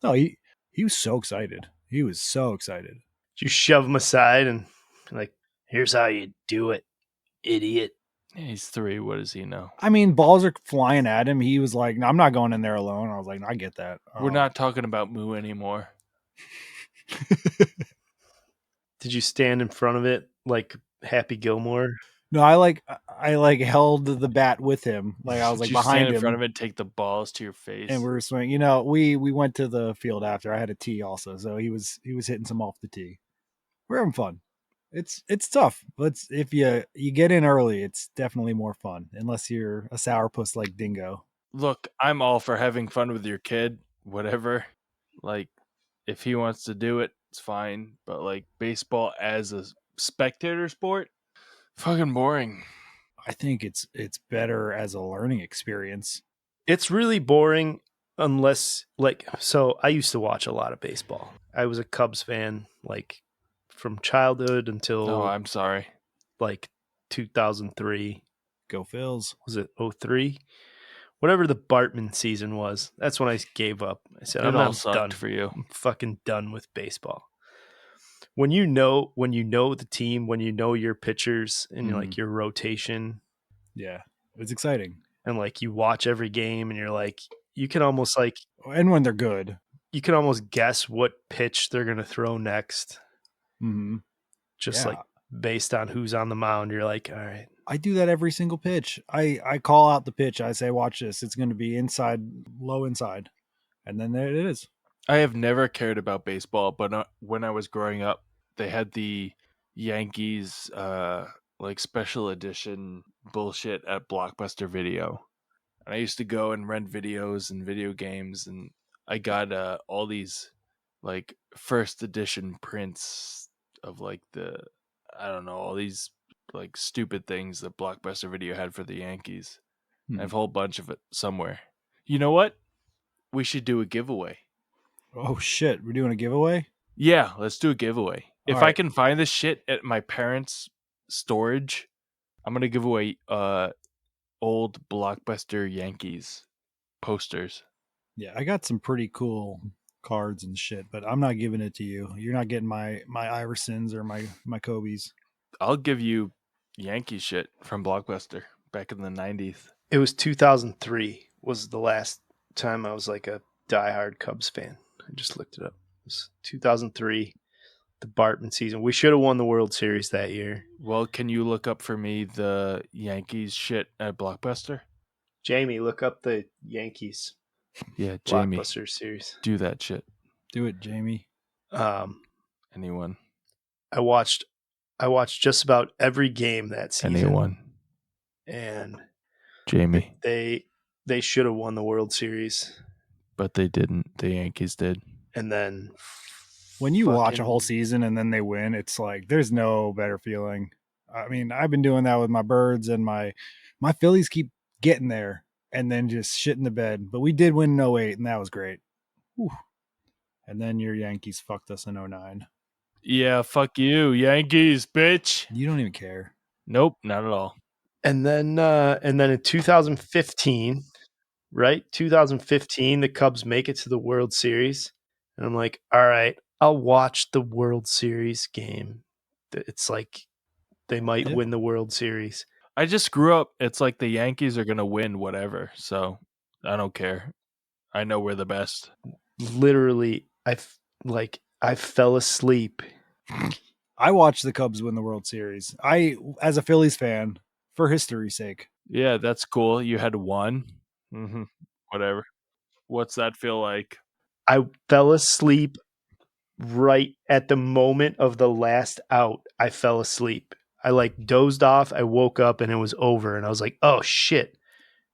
No, he was so excited. He was so excited. You shove him aside and like, here's how you do it, idiot. Yeah, he's 3. What does he know? I mean, balls are flying at him. He was like, no, I'm not going in there alone. I was like, no, I get that. We're not talking about Moo anymore. Did you stand in front of it like Happy Gilmore. No, I held the bat with him. Like I was Did like you stand behind in him, front of it, take the balls to your face? and we were swinging. You know, we went to the field after. I had a tee also, so he was hitting some off the tee. We're having fun. It's tough, but if you get in early, it's definitely more fun. Unless you're a sourpuss like Dingo. Look, I'm all for having fun with your kid, whatever. Like, if he wants to do it, it's fine. But like baseball as a spectator sport, fucking boring. I think it's better as a learning experience. It's really boring unless like so I used to watch a lot of baseball. I was a Cubs fan like from childhood until Oh, I'm sorry. like 2003. Go Phils. Was it 03? Whatever the Bartman season was. That's when I gave up. I said It all I'm sucked done for you. I'm fucking done with baseball. When you know the team, when you know your pitchers and like your rotation, Yeah, it's exciting. and like you watch every game and you're like you can almost like And when they're good, you can almost guess what pitch they're going to throw next. mm-hmm. Just like based on who's on the mound. You're like, all right. I do that every single pitch. I call out the pitch. I say, watch this. It's going to be inside, low inside. And then there it is. I have never cared about baseball, but when I was growing up, they had the Yankees like special edition bullshit at Blockbuster Video. And I used to go and rent videos and video games, and I got all these like first edition prints of like I don't know, all these like stupid things that Blockbuster Video had for the Yankees. I have a whole bunch of it somewhere. You know what? We should do a giveaway. Oh shit, we're doing a giveaway? Yeah, let's do a giveaway. If right. I can find this shit at my parents' storage, I'm gonna give away old Blockbuster Yankees posters. Yeah, I got some pretty cool cards and shit, but I'm not giving it to you. You're not getting my Iversons or my Kobe's. I'll give you Yankee shit from Blockbuster back in the 90s. It was 2003 was the last time I was like a diehard Cubs fan. I just looked it up. It was 2003, the Bartman season. We should have won the World Series that year. Well, can you look up for me the Yankees shit at Blockbuster? Jamie, look up the Yankees. Yeah, Jamie. Blockbuster series. Do that shit. Do it, Jamie. Anyone. I watched just about every game that season. Anyone. And Jamie. They should have won the World Series. But they didn't. The Yankees did. And then when you watch a whole season and then they win, it's like there's no better feeling. I mean, I've been doing that with my Birds, and my Phillies keep getting there and then just shit in the bed. But we did win in 08, and that was great. Whew. And then your Yankees fucked us in 09. Yeah, fuck you, Yankees, bitch. You don't even care. Nope, not at all. And then in 2015, right? 2015, the Cubs make it to the World Series. And I'm like, all right, I'll watch the World Series game. It's like they might win the World Series. I just grew up. It's like the Yankees are going to win whatever. So I don't care. I know we're the best. Literally, I fell asleep. I watched the Cubs win the World Series. As a Phillies fan, for history's sake. Yeah, that's cool. You had one. Mm-hmm. Whatever. What's that feel like? I fell asleep right at the moment of the last out. I fell asleep. I like dozed off. I woke up and it was over. And I was like, oh shit.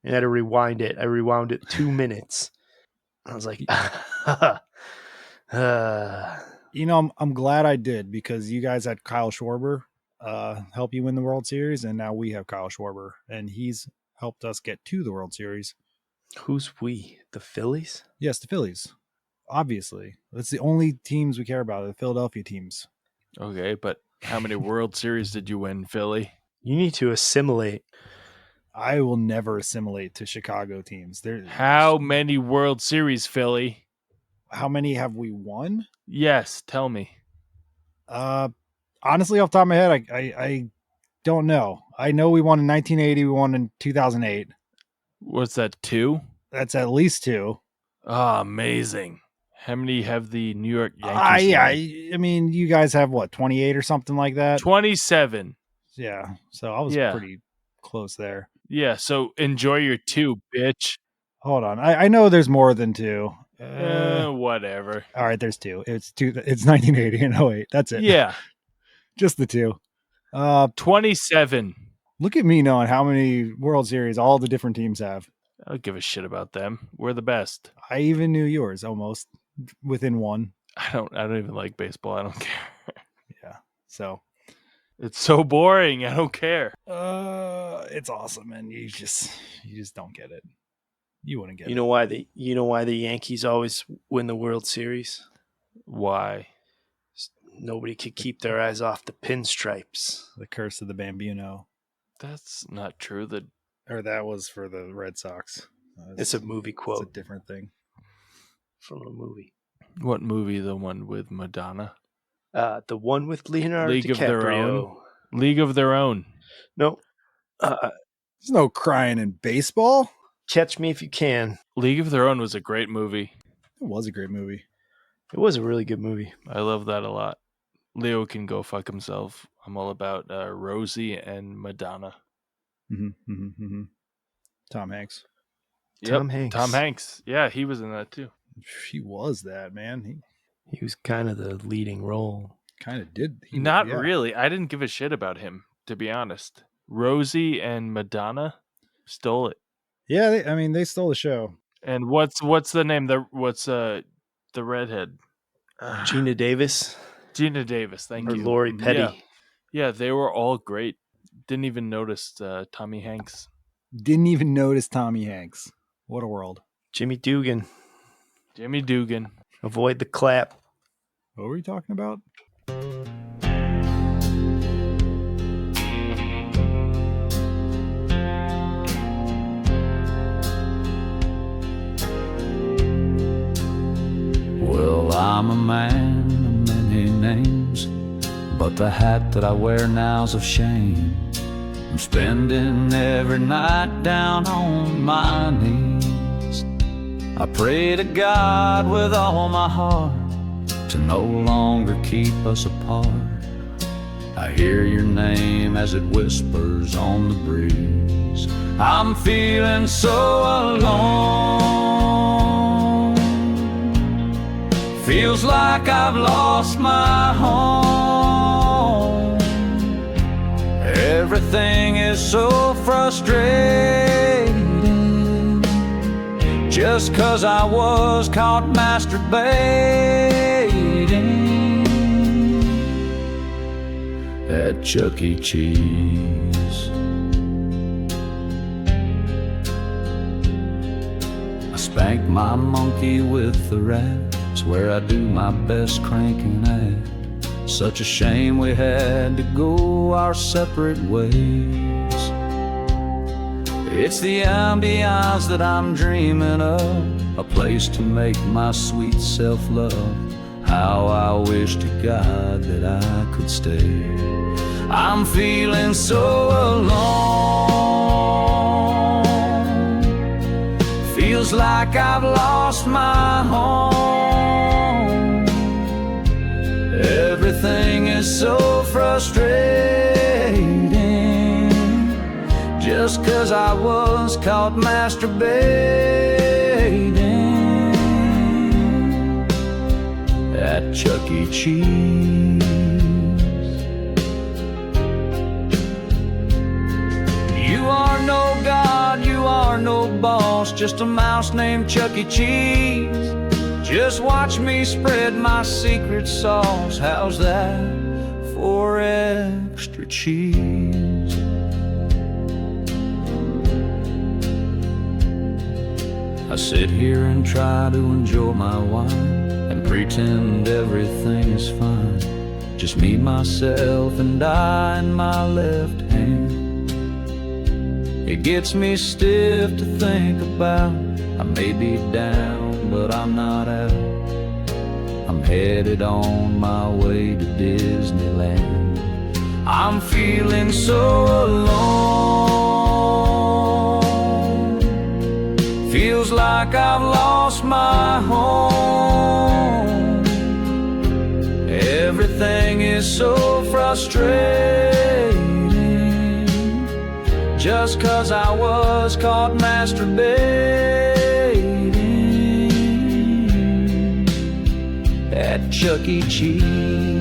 And I had to rewind it. I rewound it 2 minutes. I was like, you know, I'm glad I did, because you guys had Kyle Schwarber help you win the World Series, and now we have Kyle Schwarber, and he's helped us get to the World Series. Who's we? The Phillies? Yes, the Phillies. Obviously. That's the only teams we care about, the Philadelphia teams. Okay, but how many World Series did you win, Philly? You need to assimilate. I will never assimilate to Chicago teams. How many World Series, Philly? How many have we won? Yes, tell me. Honestly, off the top of my head, I don't know. I know we won in 1980. We won in 2008. What's that, 2? That's at least 2. Oh, amazing. How many have the New York Yankees? I mean, you guys have what, 28 or something like that? 27. Yeah. So I was pretty close there. Yeah. So enjoy your 2, bitch. Hold on. I know there's more than 2. Whatever. All right, there's 2. It's 1980 and 08. That's it. Yeah. Just the 2. 27. Look at me knowing how many World Series all the different teams have. I don't give a shit about them. We're the best. I even knew yours almost within 1. I don't even like baseball. I don't care. Yeah. So it's so boring. I don't care. It's awesome, and you just don't get it. You wouldn't get it. You know why the Yankees always win the World Series? Why? Nobody could keep their eyes off the pinstripes. The curse of the Bambino. That's not true. That was for the Red Sox. It's a movie quote. It's a different thing. From a movie. What movie? The one with Madonna? The one with Leonardo League DiCaprio. of Their Own. League of Their Own. No. There's no crying in baseball. Catch Me If You Can. League of Their Own was a great movie. It was a great movie. It was a really good movie. I love that a lot. Leo can go fuck himself. I'm all about Rosie and Madonna. Tom Hanks. Tom Hanks. Yeah, he was in that too. He was that, man. He was kind of the leading role. Kind of did. Not really. I didn't give a shit about him, to be honest. Rosie and Madonna stole it. Yeah, they stole the show. And what's the name? The redhead? Gina Davis. Gina Davis, thank you. Or Lori Petty. Yeah, they were all great. Didn't even notice Tommy Hanks. Didn't even notice Tommy Hanks. What a world. Jimmy Dugan. Avoid the clap. What were you talking about? Well, I'm a man of many names, but the hat that I wear now's of shame. I'm spending every night down on my knees. I pray to God with all my heart to no longer keep us apart. I hear your name as it whispers on the breeze. I'm feeling so alone. Feels like I've lost my home. Everything is so frustrating. Just 'cause I was caught masturbating at Chuck E. Cheese. I spank my monkey with the rats where I do my best cranking at. Such a shame we had to go our separate ways. It's the ambiance that I'm dreaming of, a place to make my sweet self love. How I wish to God that I could stay. I'm feeling so alone. Feels like I've lost my home. Everything is so frustrating. Just 'cause I was caught masturbating at Chuck E. Cheese. You are no God, you are no boss, just a mouse named Chuck E. Cheese. Just watch me spread my secret sauce. How's that for extra cheese? I sit here and try to enjoy my wine and pretend everything is fine. Just me, myself, and I in my left hand. It gets me stiff to think about. I may be down, but I'm not out. I'm headed on my way to Disneyland. I'm feeling so alone. Feels like I've lost my home. frustrating, just 'cause I was caught masturbating at Chuck E. Cheese.